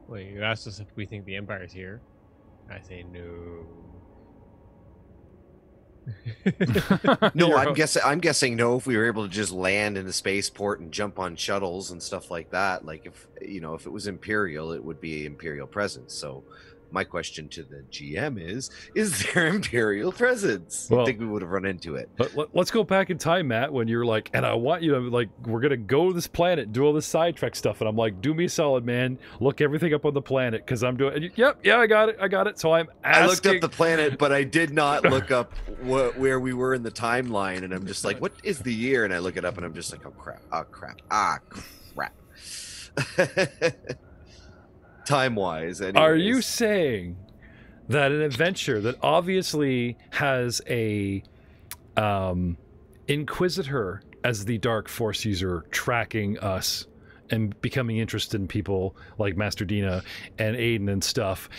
Well, you asked us if we think the Empire's here. I say no. No, You're- I'm guessing no. If we were able to just land in the spaceport and jump on shuttles and stuff like that, like if it was Imperial, it would be Imperial presence. So My question to the GM is there Imperial presence? Well, I think we would have run into it. But let's go back in time, Matt, when you're like, and I want you to, like, we're going to go to this planet, do all this side trek stuff. And I'm like, do me a solid, man. Look everything up on the planet, because I'm doing, and you, yep, yeah, I got it. So I'm asking. I looked up the planet, but I did not look up where we were in the timeline. And I'm just like, what is the year? And I look it up, and I'm just like, oh, crap. Time-wise, anyways. Are you saying that an adventure that obviously has a Inquisitor as the Dark Force user tracking us and becoming interested in people like Master Dina and Aiden and stuff,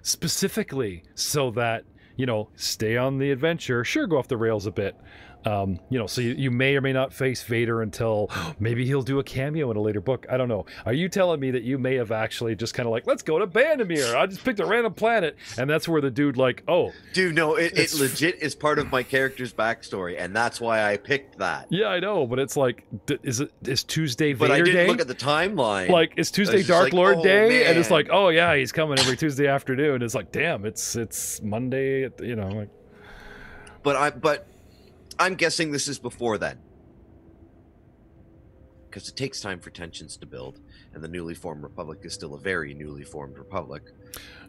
specifically so that, you know, stay on the adventure, sure, go off the rails a bit, you know, so you may or may not face Vader until maybe he'll do a cameo in a later book. I don't know. Are you telling me that you may have actually just kind of like, let's go to Banomeer? I just picked a random planet, and that's where the dude like, oh, dude, no, it legit is part of my character's backstory, and that's why I picked that. Yeah, I know, but it's like, is Tuesday Vader But I didn't Day? look at the timeline. Like, it's Tuesday Dark like, Lord oh, Day, man. and it's like, oh yeah, he's coming every Tuesday afternoon. It's like, damn, it's Monday, you know, like. But I'm guessing this is before then, because it takes time for tensions to build, and the newly formed republic is still a very newly formed republic.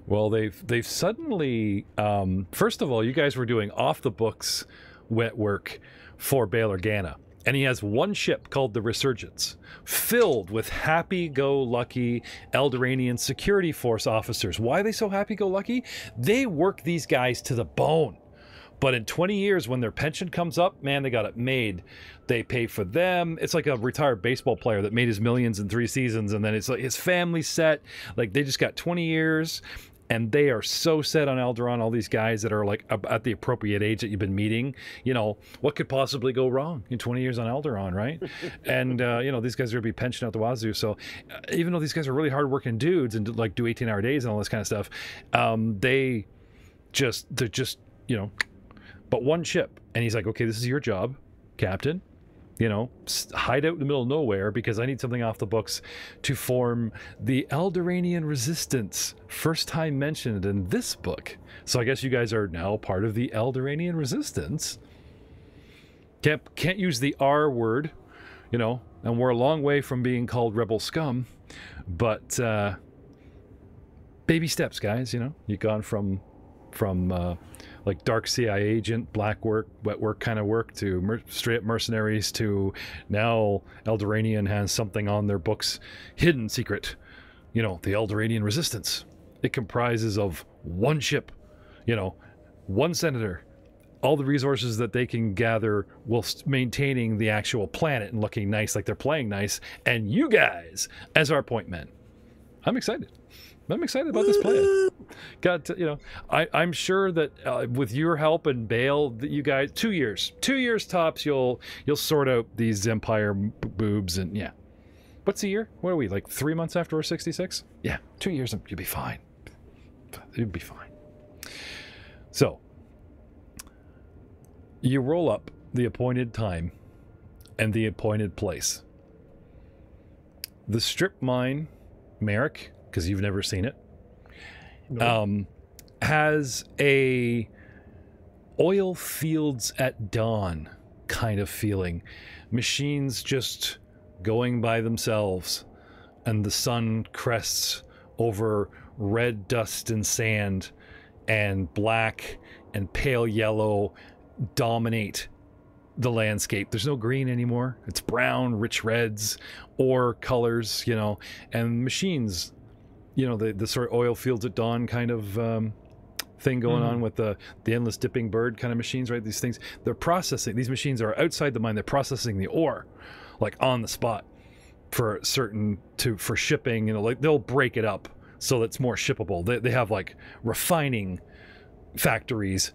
Well, they've suddenly, first of all, you guys were doing off the books wet work for Bail Organa, and he has one ship called the Resurgence, filled with happy-go-lucky Eldoranian security force officers. Why are they so happy-go-lucky? They work these guys to the bone. But in 20 years, when their pension comes up, man, they got it made. They pay for them. It's like a retired baseball player that made his millions in 3 seasons, and then it's like his family's set. Like, they just got 20 years, and they are so set on Alderaan, all these guys that are like at the appropriate age that you've been meeting. You know, what could possibly go wrong in 20 years on Alderaan, right? And, you know, these guys are going to be pensioned out the wazoo. So even though these guys are really hardworking dudes and like do 18-hour days and all this kind of stuff, they're just, you know, but one ship. And he's like, okay, this is your job, Captain. You know, hide out in the middle of nowhere because I need something off the books to form the Eldoranian Resistance. First time mentioned in this book. So I guess you guys are now part of the Eldoranian Resistance. Can't use the R word, you know, and we're a long way from being called rebel scum. But baby steps, guys, you know. You've gone from like dark CIA agent, black work, wet work kind of work, to straight up mercenaries, to now Eldoranian has something on their books, hidden secret, you know, the Eldoranian Resistance. It comprises of one ship, you know, one senator, all the resources that they can gather whilst maintaining the actual planet and looking nice, like they're playing nice, and you guys as our point men. I'm excited. I'm excited about this plan. Got to, you know, I'm sure that with your help and Bail, that you guys 2 years tops, you'll sort out these Empire boobs, and yeah. What's a year? What are we, like 3 months after we're 66? Yeah, 2 years, you'll be fine. You'll be fine. So you roll up the appointed time and the appointed place. The strip mine, Merrick, because you've never seen it, has a oil fields at dawn kind of feeling. Machines just going by themselves, and the sun crests over red dust and sand, and black and pale yellow dominate the landscape. There's no green anymore. It's brown, rich reds, or colors, you know, and machines, you know, the sort of oil fields at dawn kind of thing going on with the endless dipping bird kind of machines, right? These things, they're processing. These machines are outside the mine. They're processing the ore, like on the spot, for shipping. You know, like they'll break it up so it's more shippable. They have like refining factories,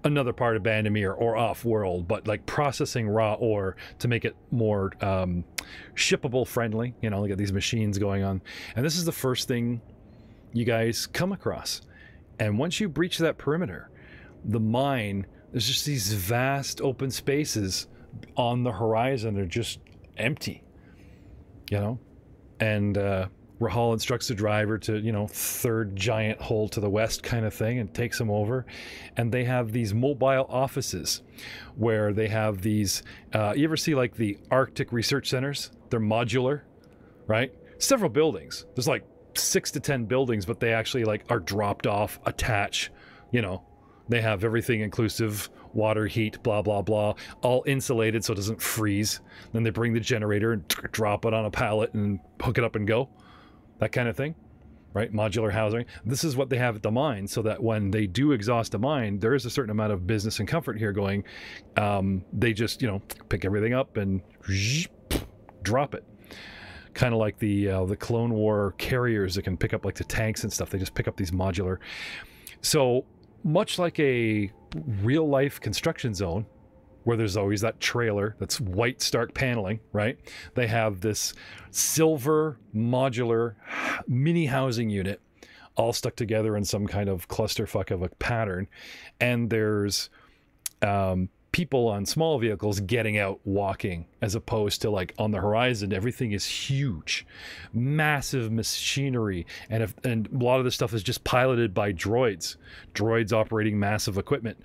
another part of Banomeer or off-world, but like processing raw ore to make it more shippable friendly. You know, look at these machines going on. And this is the first thing you guys come across. And once you breach that perimeter, the mine, there's just these vast open spaces on the horizon. They're just empty, you know? And Rahaul instructs the driver to, you know, third giant hole to the west kind of thing, and takes them over. And they have these mobile offices where they have these, you ever see like the Arctic research centers? They're modular, right? Several buildings. There's like 6 to 10 buildings, but they actually like are dropped off, attach, you know, they have everything inclusive, water, heat, blah, blah, blah, all insulated so it doesn't freeze. Then they bring the generator and drop it on a pallet and hook it up and go. That kind of thing, right? Modular housing. This is what they have at the mine, so that when they do exhaust a mine, there is a certain amount of business and comfort here going. They just, you know, pick everything up and drop it. Kind of like the Clone War carriers that can pick up like the tanks and stuff. They just pick up these modular. So much like a real life construction zone, where there's always that trailer that's white stark paneling, right? They have this silver modular mini housing unit all stuck together in some kind of clusterfuck of a pattern. And there's people on small vehicles getting out walking, as opposed to like on the horizon, everything is huge, massive machinery. And a lot of this stuff is just piloted by droids operating massive equipment,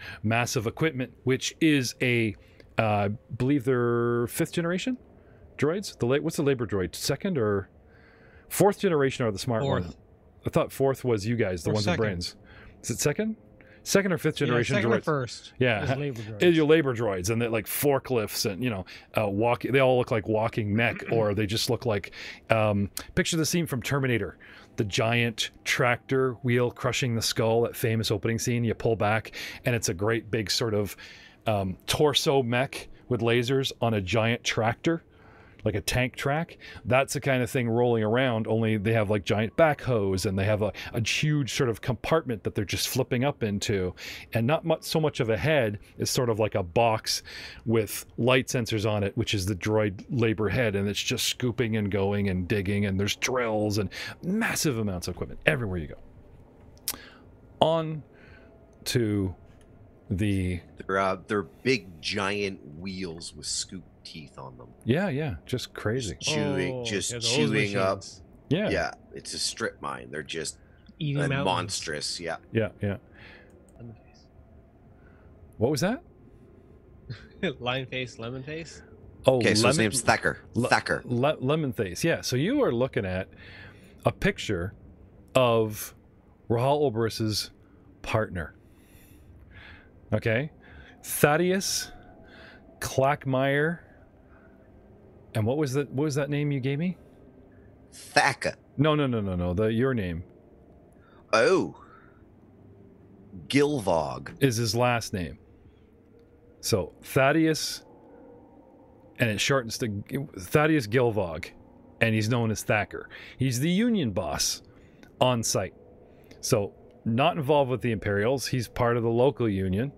which is believe they're 5th generation droids. What's the labor droid? 2nd or 4th generation are the smart ones? I thought 4th was you guys, the ones with brains. Is it 2nd? 2nd or 5th generation second droids? Or first. Yeah, Labor droids. Your labor droids, and they're like forklifts, and you know, they all look like walking mech, or they just look like. Picture the scene from Terminator, the giant tractor wheel crushing the skull. That famous opening scene. You pull back, and it's a great big sort of torso mech with lasers on a giant tractor, like a tank track. That's the kind of thing rolling around, only they have like giant backhoes, and they have a huge sort of compartment that they're just flipping up into, and not so much of a head. It's sort of like a box with light sensors on it, which is the droid labor head, and it's just scooping and going and digging, and there's drills and massive amounts of equipment everywhere you go. On to they're big giant wheels with scoop teeth on them. Yeah, just crazy. Chewing up. Yeah, it's a strip mine. They're just Eating mountains. monstrous. Yeah. What was that? Lion face, lemon face. Oh, okay, so his name's Thacker. Thacker. Lemon face. Yeah. So you are looking at a picture of Rahaul Oberys's partner. Okay, Thaddeus Clackmeyer. And what was that name you gave me? Thacker. No. Your name. Oh. Gilvog is his last name. So Thaddeus, and it shortens to Thaddeus Gilvog, and he's known as Thacker. He's the Union boss on site. So not involved with the Imperials. He's part of the local union.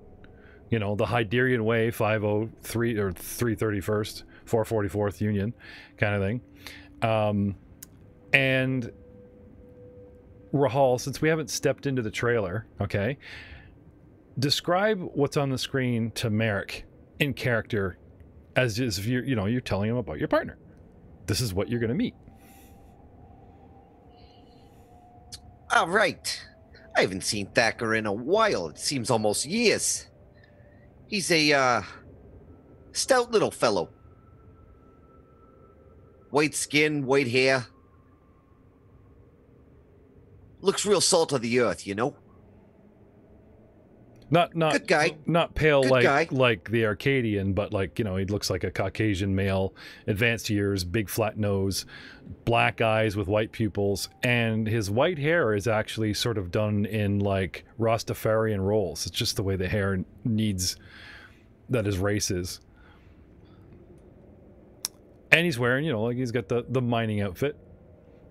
You know, the Hyderian Way 503 or 331st. 444th Union kind of thing. And Rahaul, since we haven't stepped into the trailer, okay, describe what's on the screen to Merrick in character, as if you're telling him about your partner. This is what you're going to meet. All right. I haven't seen Thacker in a while. It seems almost years. He's a stout little fellow. White skin, white hair. Looks real salt of the earth, you know? Not good guy. Not pale good guy. like the Arcadian, but like, you know, he looks like a Caucasian male, advanced years, big flat nose, black eyes with white pupils, and his white hair is actually sort of done in like Rastafarian rolls. It's just the way the hair needs that his race is. And he's wearing, you know, like he's got the mining outfit.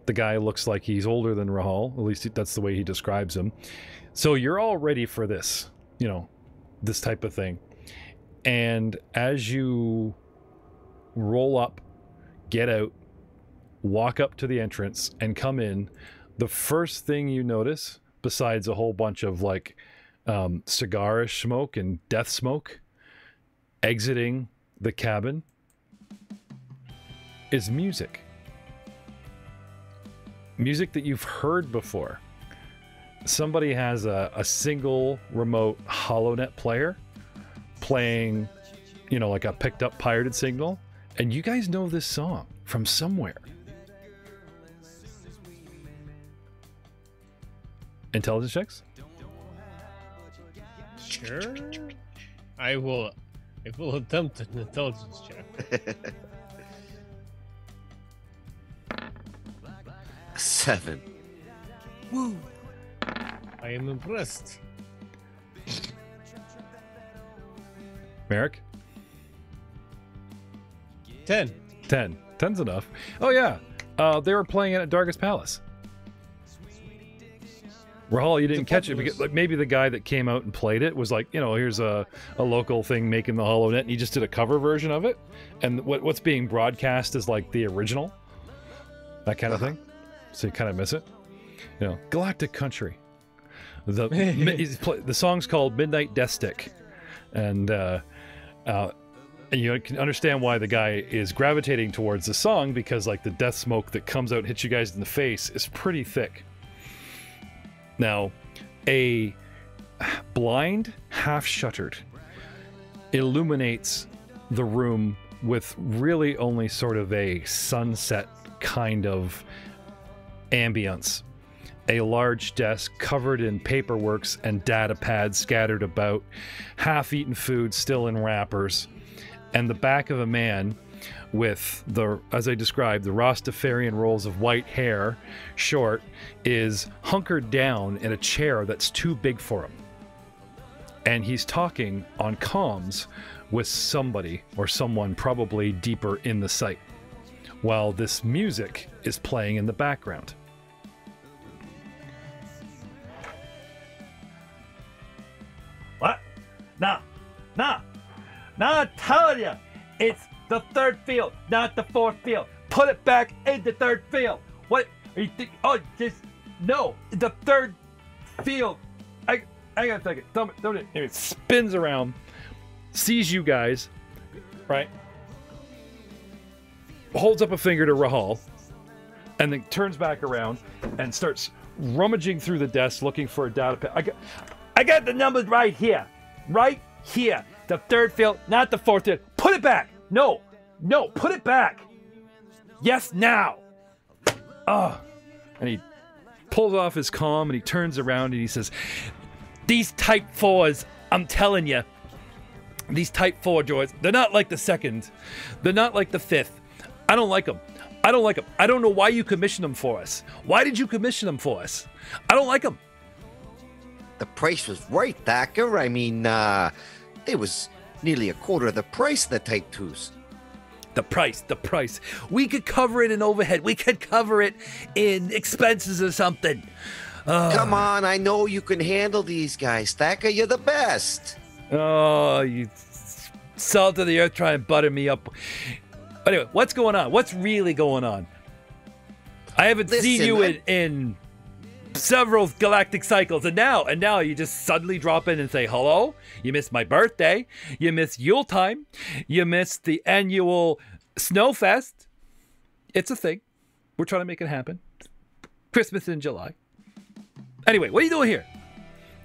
The guy looks like he's older than Rahaul. At least that's the way he describes him. So you're all ready for this, you know, this type of thing. And as you roll up, get out, walk up to the entrance and come in, the first thing you notice, besides a whole bunch of like cigarish smoke and death smoke exiting the cabin, is music. music that you've heard before. Somebody has a single remote HoloNet player playing, you know, like a picked up pirated signal, and you guys know this song from somewhere. Intelligence checks? Sure. I will attempt an intelligence check. 7. Woo! I am impressed. Merrick? 10. 10. 10's enough. Oh, yeah. They were playing it at Dargis Palace. Rahaul, you didn't catch it because like maybe the guy that came out and played it was like, you know, here's a local thing making the HoloNet, and he just did a cover version of it. And what's being broadcast is like the original. That kind of thing. So you kind of miss it. You know, Galactic Country. The song's called Midnight Death Stick. And you can understand why the guy is gravitating towards the song, because like the death smoke that comes out and hits you guys in the face is pretty thick. Now, a blind, half-shuttered, illuminates the room with really only sort of a sunset kind of ambience. A large desk covered in paperworks and data pads scattered about, half-eaten food still in wrappers, and the back of a man with the, as I described, the Rastafarian rolls of white hair, short, is hunkered down in a chair that's too big for him. And he's talking on comms with somebody or someone probably deeper in the site, while this music is playing in the background. What? No, I'm telling you, it's the third field, not the fourth field. Put it back in the third field. What are you think? Oh, just no, the third field. I got a second. Don't it spins around, sees you guys, right? Holds up a finger to Rahaul, and then turns back around and starts rummaging through the desk looking for a data pad. I got the numbers right here. Right here. The third field, not the fourth field. Put it back. No, put it back. Yes, now. And he pulls off his comm and he turns around and he says, These Type 4s, I'm telling you, these Type 4 droids, they're not like the second. They're not like the fifth. I don't like them. I don't know why you commissioned them for us. Why did you commission them for us? I don't like them. The price was right, Thacker. I mean, it was nearly a quarter of the price of the Type 2s. The price. We could cover it in overhead. We could cover it in expenses or something. Come on, I know you can handle these guys, Thacker. You're the best. Oh, you salt of the earth trying to butter me up. Anyway, what's going on? What's really going on? I haven't seen you in several galactic cycles, and now you just suddenly drop in and say hello. You missed my birthday. You missed Yule time. You missed the annual Snowfest. It's a thing. We're trying to make it happen. Christmas in July. Anyway, what are you doing here?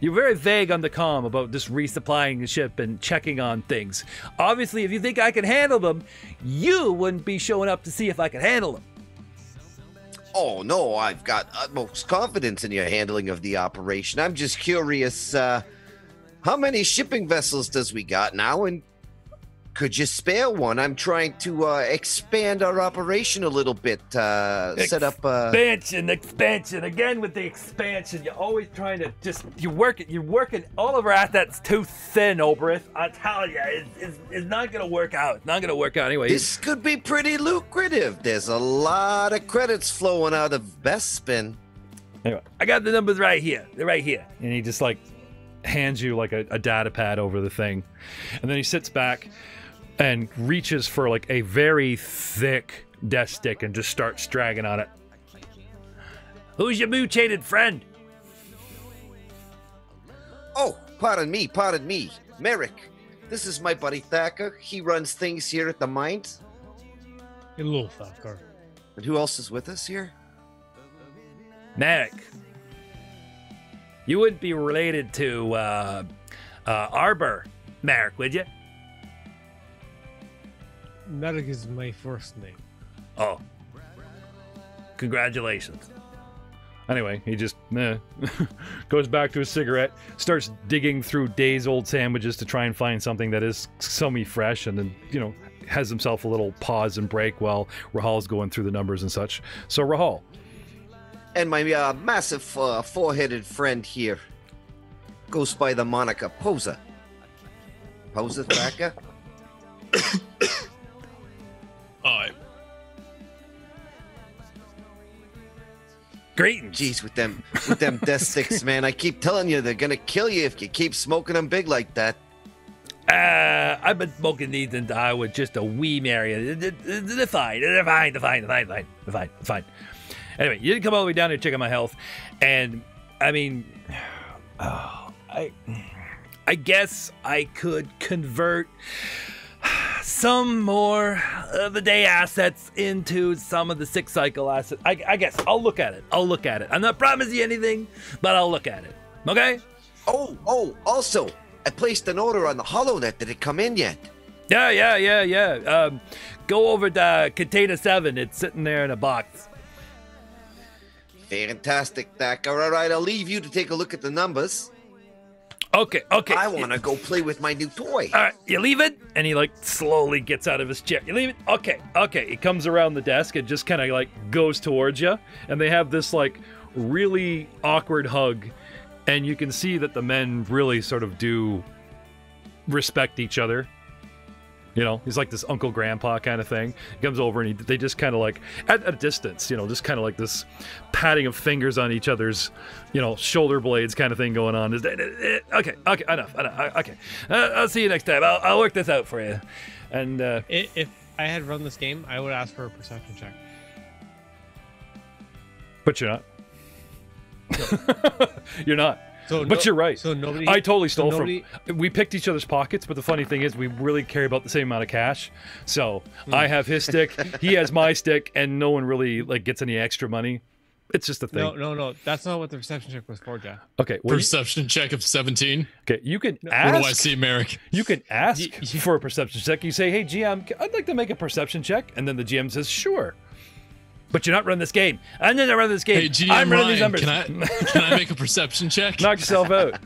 You're very vague on the comm about just resupplying the ship and checking on things. Obviously, if you think I can handle them, you wouldn't be showing up to see if I can handle them. Oh, no, I've got utmost confidence in your handling of the operation. I'm just curious, how many shipping vessels does we got now, and could you spare one? I'm trying to expand our operation a little bit, set up... Expansion, again with the expansion. You're always trying to you're working all of our assets too thin, Oberith. I tell you, it's not going to work out. It's not going to work out anyway. This could be pretty lucrative. There's a lot of credits flowing out of Bespin. Anyway, I got the numbers right here. They're right here. and he just like hands you like a data pad over the thing. And then he sits back and reaches for like a very thick death stick and just starts dragging on it. Who's your mutated friend? Oh, pardon me. Merrick. This is my buddy Thacker. He runs things here at the mines. Hello, Thacker. And who else is with us here? Merrick. You wouldn't be related to Arbor, Merrick, would you? Merrick is my first name. Oh. Congratulations. Anyway, he just goes back to his cigarette, starts digging through days-old sandwiches to try and find something that is semi-fresh, and then, you know, has himself a little pause and break while Rahal's going through the numbers and such. So, Rahal. And my massive four-headed friend here goes by the moniker Posa. Posa Thacker? Aye. Greetings. Jeez, with them death sticks, man. I keep telling you, they're gonna kill you if you keep smoking them big like that. I've been smoking these since I was just a wee Marion. They're fine. They're fine. Anyway, you didn't come all the way down here to check on my health. And, I mean, I guess I could convert some more of the day assets into some of the 6 cycle assets. I guess I'll look at it. I'm not promising you anything, but I'll look at it. Okay? Oh, also, I placed an order on the HoloNet. Did it come in yet? Yeah. Go over to container 7. It's sitting there in a box. Fantastic, Thacker. All right, I'll leave you to take a look at the numbers. Okay. I want to go play with my new toy. All right, you leave it? And he, like, slowly gets out of his chair. You leave it? Okay. He comes around the desk and just kind of, like, goes towards you. And they have this, like, really awkward hug. And you can see that the men really sort of do respect each other. You know, he's like this uncle grandpa kind of thing. He comes over and they just kind of like, at a distance, you know, just kind of like this patting of fingers on each other's, you know, shoulder blades kind of thing going on. Okay, enough. Okay, I'll see you next time. I'll work this out for you. And If I had run this game, I would ask for a perception check. But you're not. You're not. But you're right. So nobody. I totally stole from. We picked each other's pockets, but the funny thing is, we really care about the same amount of cash. So I have his stick, he has my stick, and no one really like gets any extra money. It's just a thing. No. That's not what the perception check was for, Jack. Okay. Well, Perception check of 17. okay. You can ask. What do I see, Merrick? You can ask for a perception check. You say, "Hey, GM, I'd like to make a perception check," and then the GM says, "Sure." But you're not running this game. I'm not running this game. Hey, GM I'm running Ryan, these numbers. can I make a perception check? Knock yourself out.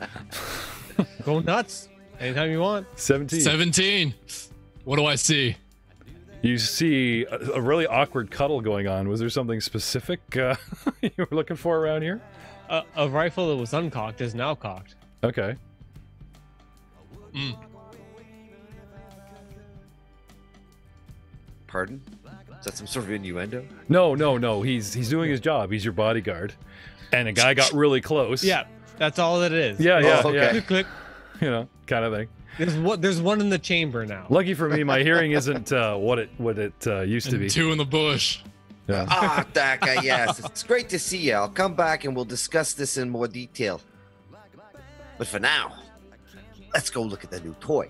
Go nuts anytime you want. 17. 17. What do I see? You see a really awkward cuddle going on. Was there something specific you were looking for around here? A rifle that was uncocked is now cocked. Okay. Pardon? Is that some sort of innuendo? No. He's doing his job. He's your bodyguard. And a guy got really close. Yeah, that's all that it is. Yeah. Click, click. You know, kind of thing. There's one in the chamber now. Lucky for me, my hearing isn't what it used to be. 2 in the bush. Yeah. Ah, Thacker, yes. It's great to see you. I'll come back and we'll discuss this in more detail. But for now, let's go look at the new toy.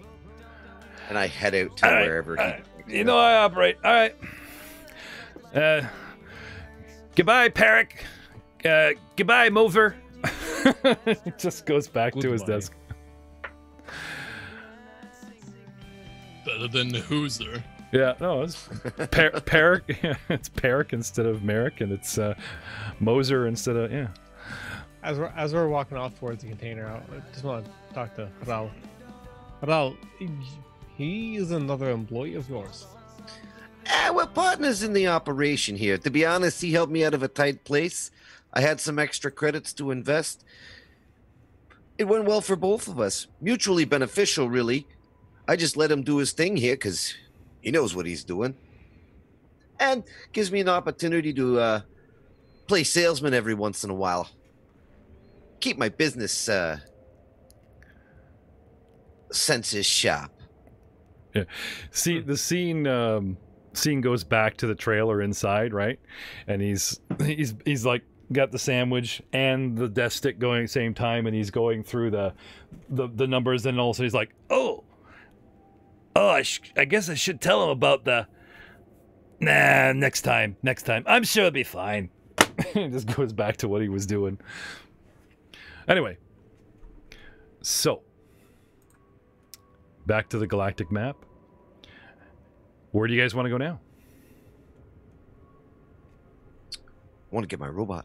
And I head out to wherever he... You know I operate. All right. Goodbye, Perrick. Goodbye, Mover. He just goes back to his Goodbye. desk. Better than the Hooser. Yeah, no, it's Perrick. It's Perrick instead of Merrick, and it's Moser instead of As we're walking off towards the container, I just want to talk to Rahaul. Rahaul, he is another employee of yours. We're partners in the operation here. To be honest, he helped me out of a tight place. I had some extra credits to invest. It went well for both of us. Mutually beneficial, really. I just let him do his thing here because he knows what he's doing. And gives me an opportunity to play salesman every once in a while. Keep my business senses sharp. Yeah. See, the scene goes back to the trailer inside, right? And he's like got the sandwich and the death stick going at the same time, and he's going through the numbers, and also he's like, oh, I guess I should tell him about the. Nah, next time. I'm sure it'll be fine. He just goes back to what he was doing. Anyway, so back to the galactic map. Where do you guys want to go now? I want to get my robot.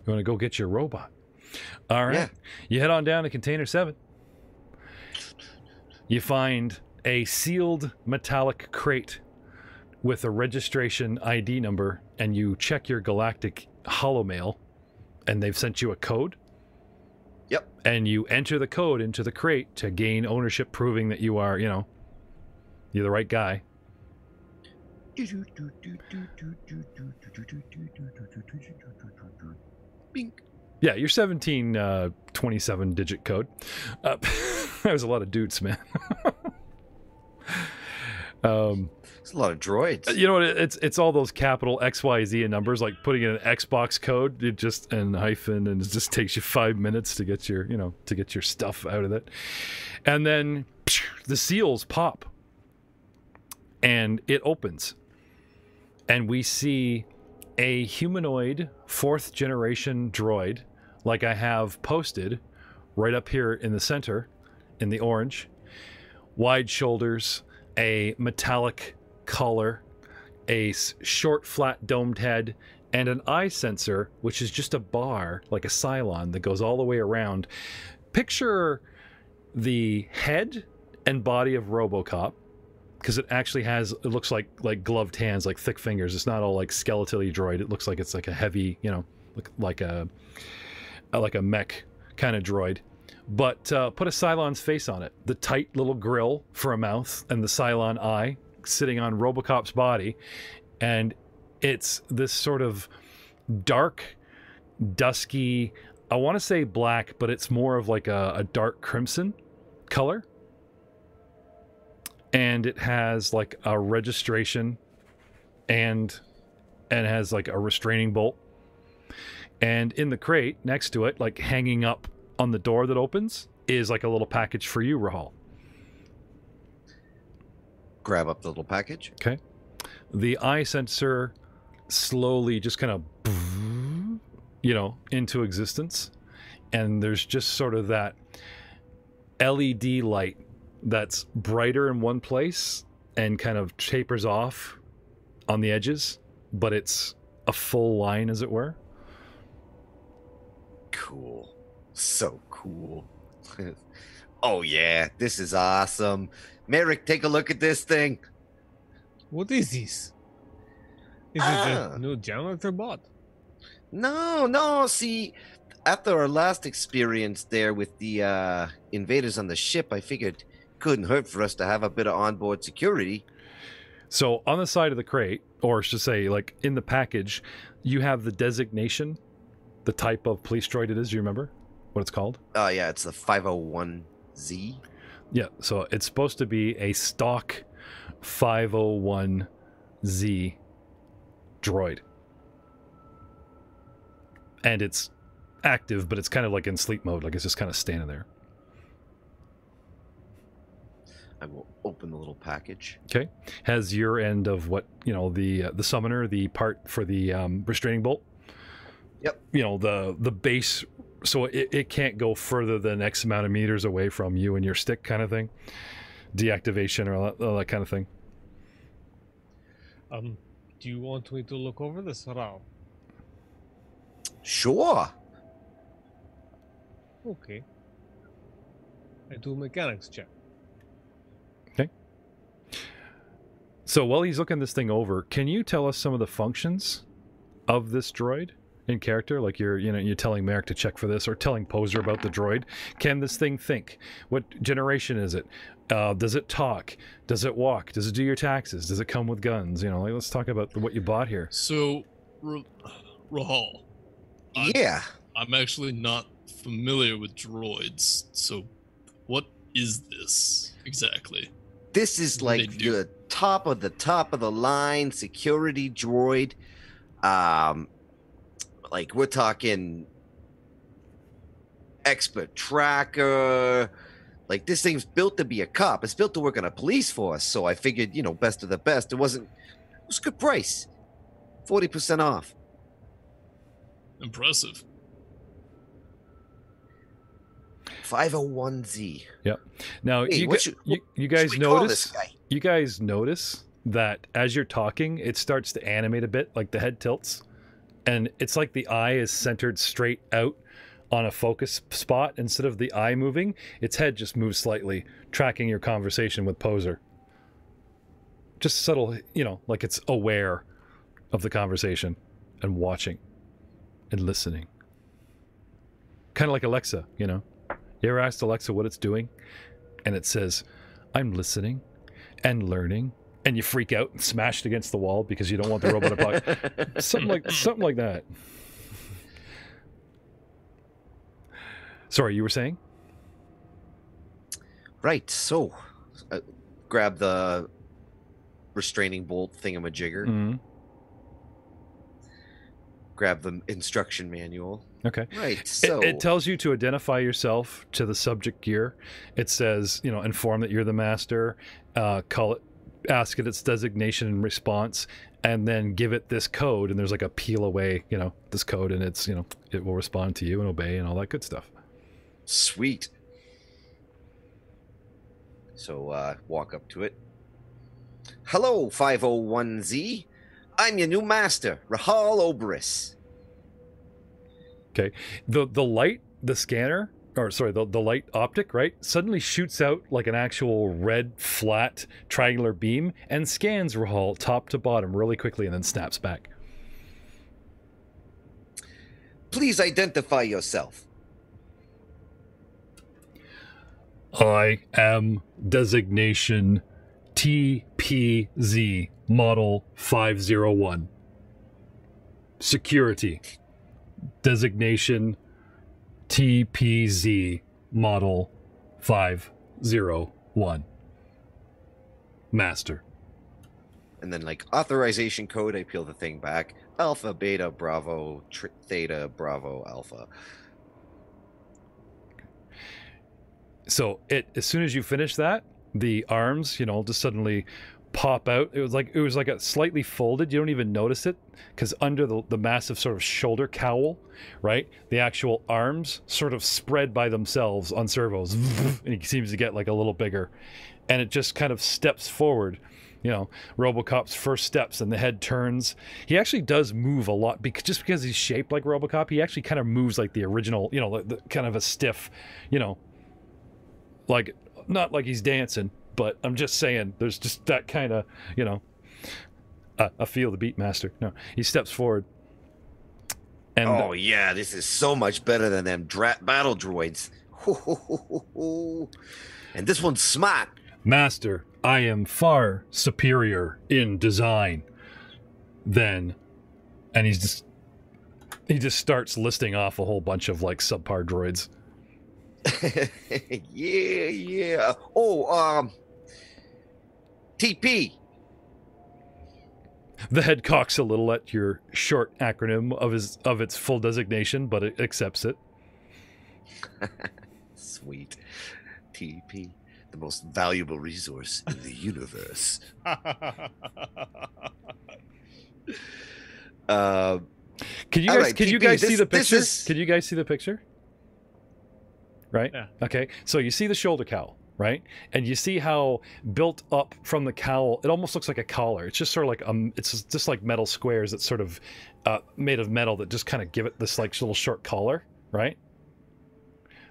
You want to go get your robot? All right. Yeah. You head on down to Container 7. You find a sealed metallic crate with a registration ID number, and you check your galactic holomail, and they've sent you a code. Yep. And you enter the code into the crate to gain ownership, proving that you are, you're the right guy. Bink. Yeah, your 1727-digit code. There's a lot of dudes, man. It's a lot of droids. You know what? It's all those capital XYZ and numbers, like putting in an Xbox code. It just and hyphen, and it just takes you 5 minutes to get your stuff out of it, and then the seals pop, and it opens, and we see a humanoid 4th generation droid, like I have posted right up here in the center, in the orange, wide shoulders, a metallic collar, a short flat domed head, and an eye sensor, which is just a bar, like a Cylon, that goes all the way around. Picture the head and body of RoboCop, because it actually has, it looks like gloved hands, like thick fingers. It's not all like skeletally droid. It looks like it's like a heavy, like a mech kind of droid. But put a Cylon's face on it. The tight little grill for a mouth and the Cylon eye sitting on RoboCop's body. And it's this sort of dark, dusky, I want to say black, but it's more of like a dark crimson color. And it has like a registration and has like a restraining bolt. And in the crate next to it, like hanging up on the door that opens, is like a little package for you, Rahaul. Grab up the little package. Okay. The eye sensor slowly just kind of, into existence. And there's just sort of that LED light that's brighter in one place and kind of tapers off on the edges, but it's a full line, as it were. Cool. So cool. Oh yeah, this is awesome. Merrick, take a look at this thing. What is this? Is it a new janitor bot? No, see, after our last experience there with the invaders on the ship, I figured couldn't hurt for us to have a bit of onboard security. So on the side of the crate, or I should say, like in the package, you have the designation, the type of police droid it is. Do you remember what it's called? Oh yeah, it's the 501Z. Yeah, so it's supposed to be a stock 501Z droid. And it's active, but it's kind of like in sleep mode, like it's just kind of standing there. I will open the little package. Okay. Has your end of what, the summoner, the part for the restraining bolt. Yep. The base, so it can't go further than X amount of meters away from you and your stick kind of thing. Deactivation or all that kind of thing. Do you want me to look over this, Rahaul? Sure. Okay. I do mechanics check. Okay. So while he's looking this thing over, can you tell us some of the functions of this droid in character? Like you're telling Merrick to check for this, or telling Poser about the droid. Can this thing think? What generation is it? Does it talk? Does it walk? Does it do your taxes? Does it come with guns? Let's talk about what you bought here. So, Rahaul. Yeah. I'm actually not familiar with droids, so what is this exactly? This is like the top of the line security droid. Like we're talking expert tracker. Like this thing's built to be a cop. It's built to work on a police force. So I figured, best of the best. It was a good price. 40% off. Impressive. 501Z. Yep. Now Hey, you, what gu- should- you guys should we call this notice. guy? You guys notice that as you're talking, it starts to animate a bit, like the head tilts, and it's like the eye is centered straight out on a focus spot instead of the eye moving. Its head just moves slightly, tracking your conversation with Poser. Just subtle, like it's aware of the conversation and watching and listening. Kind of like Alexa, You ever asked Alexa what it's doing? And it says, I'm listening and learning. And you freak out and smash it against the wall because you don't want the robot to talk. Something like that. Sorry, you were saying? Right, so grab the restraining bolt thingamajigger. Mm-hmm. Grab the instruction manual. Okay. Right, so It tells you to identify yourself to the subject gear. It says, inform that you're the master, ask it its designation and response, and then give it this code. And there's like a peel away, this code, and it's, it will respond to you and obey and all that good stuff. sweet. So walk up to it. Hello, 501Z. I'm your new master, Rahaul Oberus. Okay. The light, the scanner, or sorry, the light optic, right, suddenly shoots out like an actual red, flat, triangular beam and scans Rahaul top to bottom really quickly and then snaps back. Please identify yourself. I am designation TPZ Model 501. Security. Designation TPZ Model 501. Master. And then, like, authorization code, I peel the thing back. Alpha, Beta, Bravo, Theta, Bravo, Alpha. So as soon as you finish that, the arms, just suddenly pop out. It was like a slightly folded. You don't even notice it because under the massive sort of shoulder cowl, right? The actual arms sort of spread by themselves on servos, and he seems to get like a little bigger, and it just kind of steps forward. RoboCop's first steps, and the head turns. He actually does move a lot just because he's shaped like RoboCop. He actually kind of moves like the original, the kind of a stiff, like not like he's dancing. But I'm just saying, there's just that kind of, I feel the beat master. No, he steps forward. And oh, yeah, this is so much better than them battle droids. And this one's smart. Master, I am far superior in design than, and he just starts listing off a whole bunch of like subpar droids. Yeah. Oh, TP. The head cocks a little at your short acronym of its full designation, but it accepts it. Sweet. TP, the most valuable resource in the universe. Can you guys see the picture? Can you guys see the picture? Right? Yeah. Okay. So you see the shoulder cowl, right? And you see how built up from the cowl, it almost looks like a collar. It's just sort of like it's just like metal squares that's sort of made of metal that just kind of give it this like little short collar, right?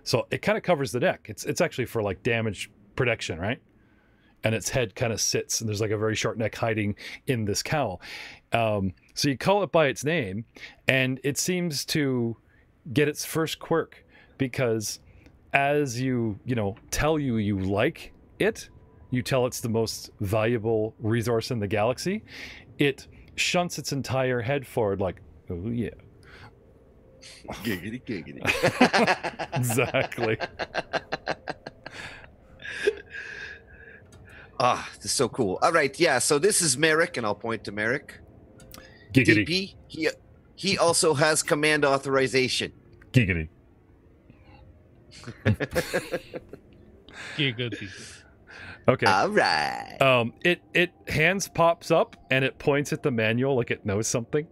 So it kind of covers the neck. It's actually for like damage protection, right? And its head kind of sits, and there's like a very short neck hiding in this cowl. So you call it by its name, and it seems to get its first quirk because as you tell you like it, you tell it's the most valuable resource in the galaxy, it shunts its entire head forward like, oh yeah. Giggity, giggity. Exactly. Ah, this is so cool. All right, yeah, so this is Merrick, and I'll point to Merrick. Giggity. TP, he also has command authorization. Giggity. Giggity. Okay. All right. It hands pops up and it points at the manual like it knows something.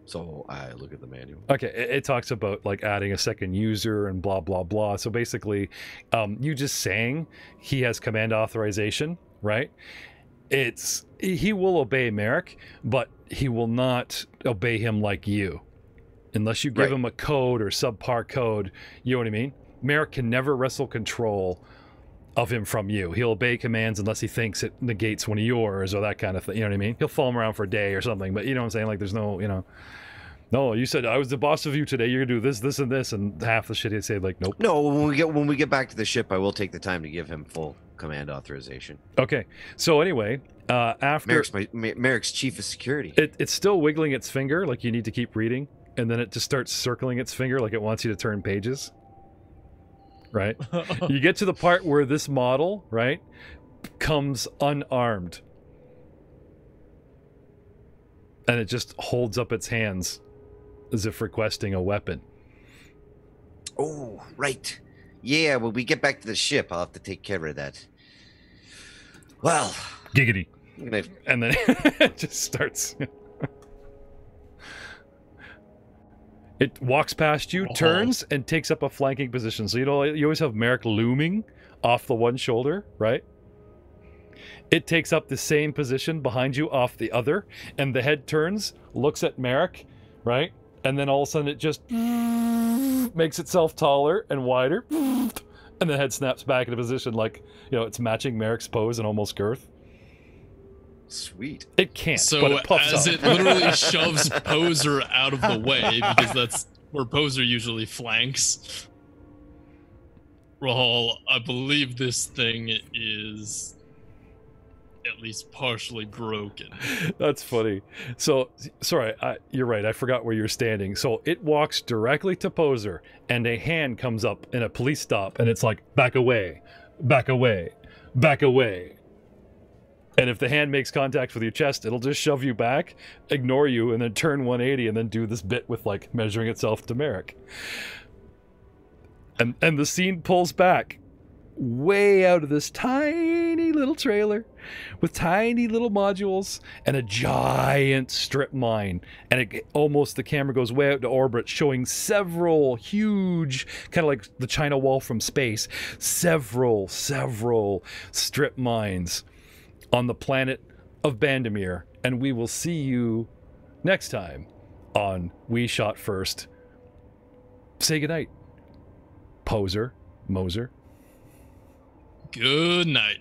So I look at the manual. Okay, it talks about like adding a second user and blah blah blah. So basically, you just saying he has command authorization, right? He will obey Merrick, but he will not obey him like you, unless you give him a code or subpar code. You know what I mean? Merrick can never wrestle control of him from you. He'll obey commands unless he thinks it negates one of yours or that kind of thing. You know what I mean? He'll follow him around for a day or something, but you know what I'm saying? Like there's no, no, you said I was the boss of you today. You're gonna do this, this, and this, and half the shit he'd say like, nope. No, when we get back to the ship, I will take the time to give him full command authorization. Okay. So anyway, after Merrick's chief of security, it's still wiggling its finger, like you need to keep reading, and then it just starts circling its finger like it wants you to turn pages. Right? You get to the part where this model, right, comes unarmed. And it just holds up its hands as if requesting a weapon. Oh, right. Yeah, when we get back to the ship, I'll have to take care of that. Well, giggity. And then it just starts. It walks past you, turns, and takes up a flanking position. So, you always have Merrick looming off the one shoulder, right? It takes up the same position behind you off the other, and the head turns, looks at Merrick, right? And then all of a sudden it just makes itself taller and wider, and the head snaps back into position like, it's matching Merrick's pose and almost girth. Sweet. It can't, so but it puffs as up. it literally shoves Poser out of the way, because that's where Poser usually flanks. Rahaul, I believe this thing is at least partially broken. That's funny. So, sorry, you're right. I forgot where you're standing. So it walks directly to Poser, and a hand comes up in a police stop, and it's like, back away, back away, back away. And if the hand makes contact with your chest, it'll just shove you back, ignore you, and then turn 180 and then do this bit with, like, measuring itself to Merrick. And the scene pulls back way out of this tiny little trailer with tiny little modules and a giant strip mine. And the camera goes way out to orbit, showing several huge, kind of like the China Wall from space, several strip mines on the planet of Banomeer, and we will see you next time on We Shot First. Say goodnight, Poser, Moser. Good night.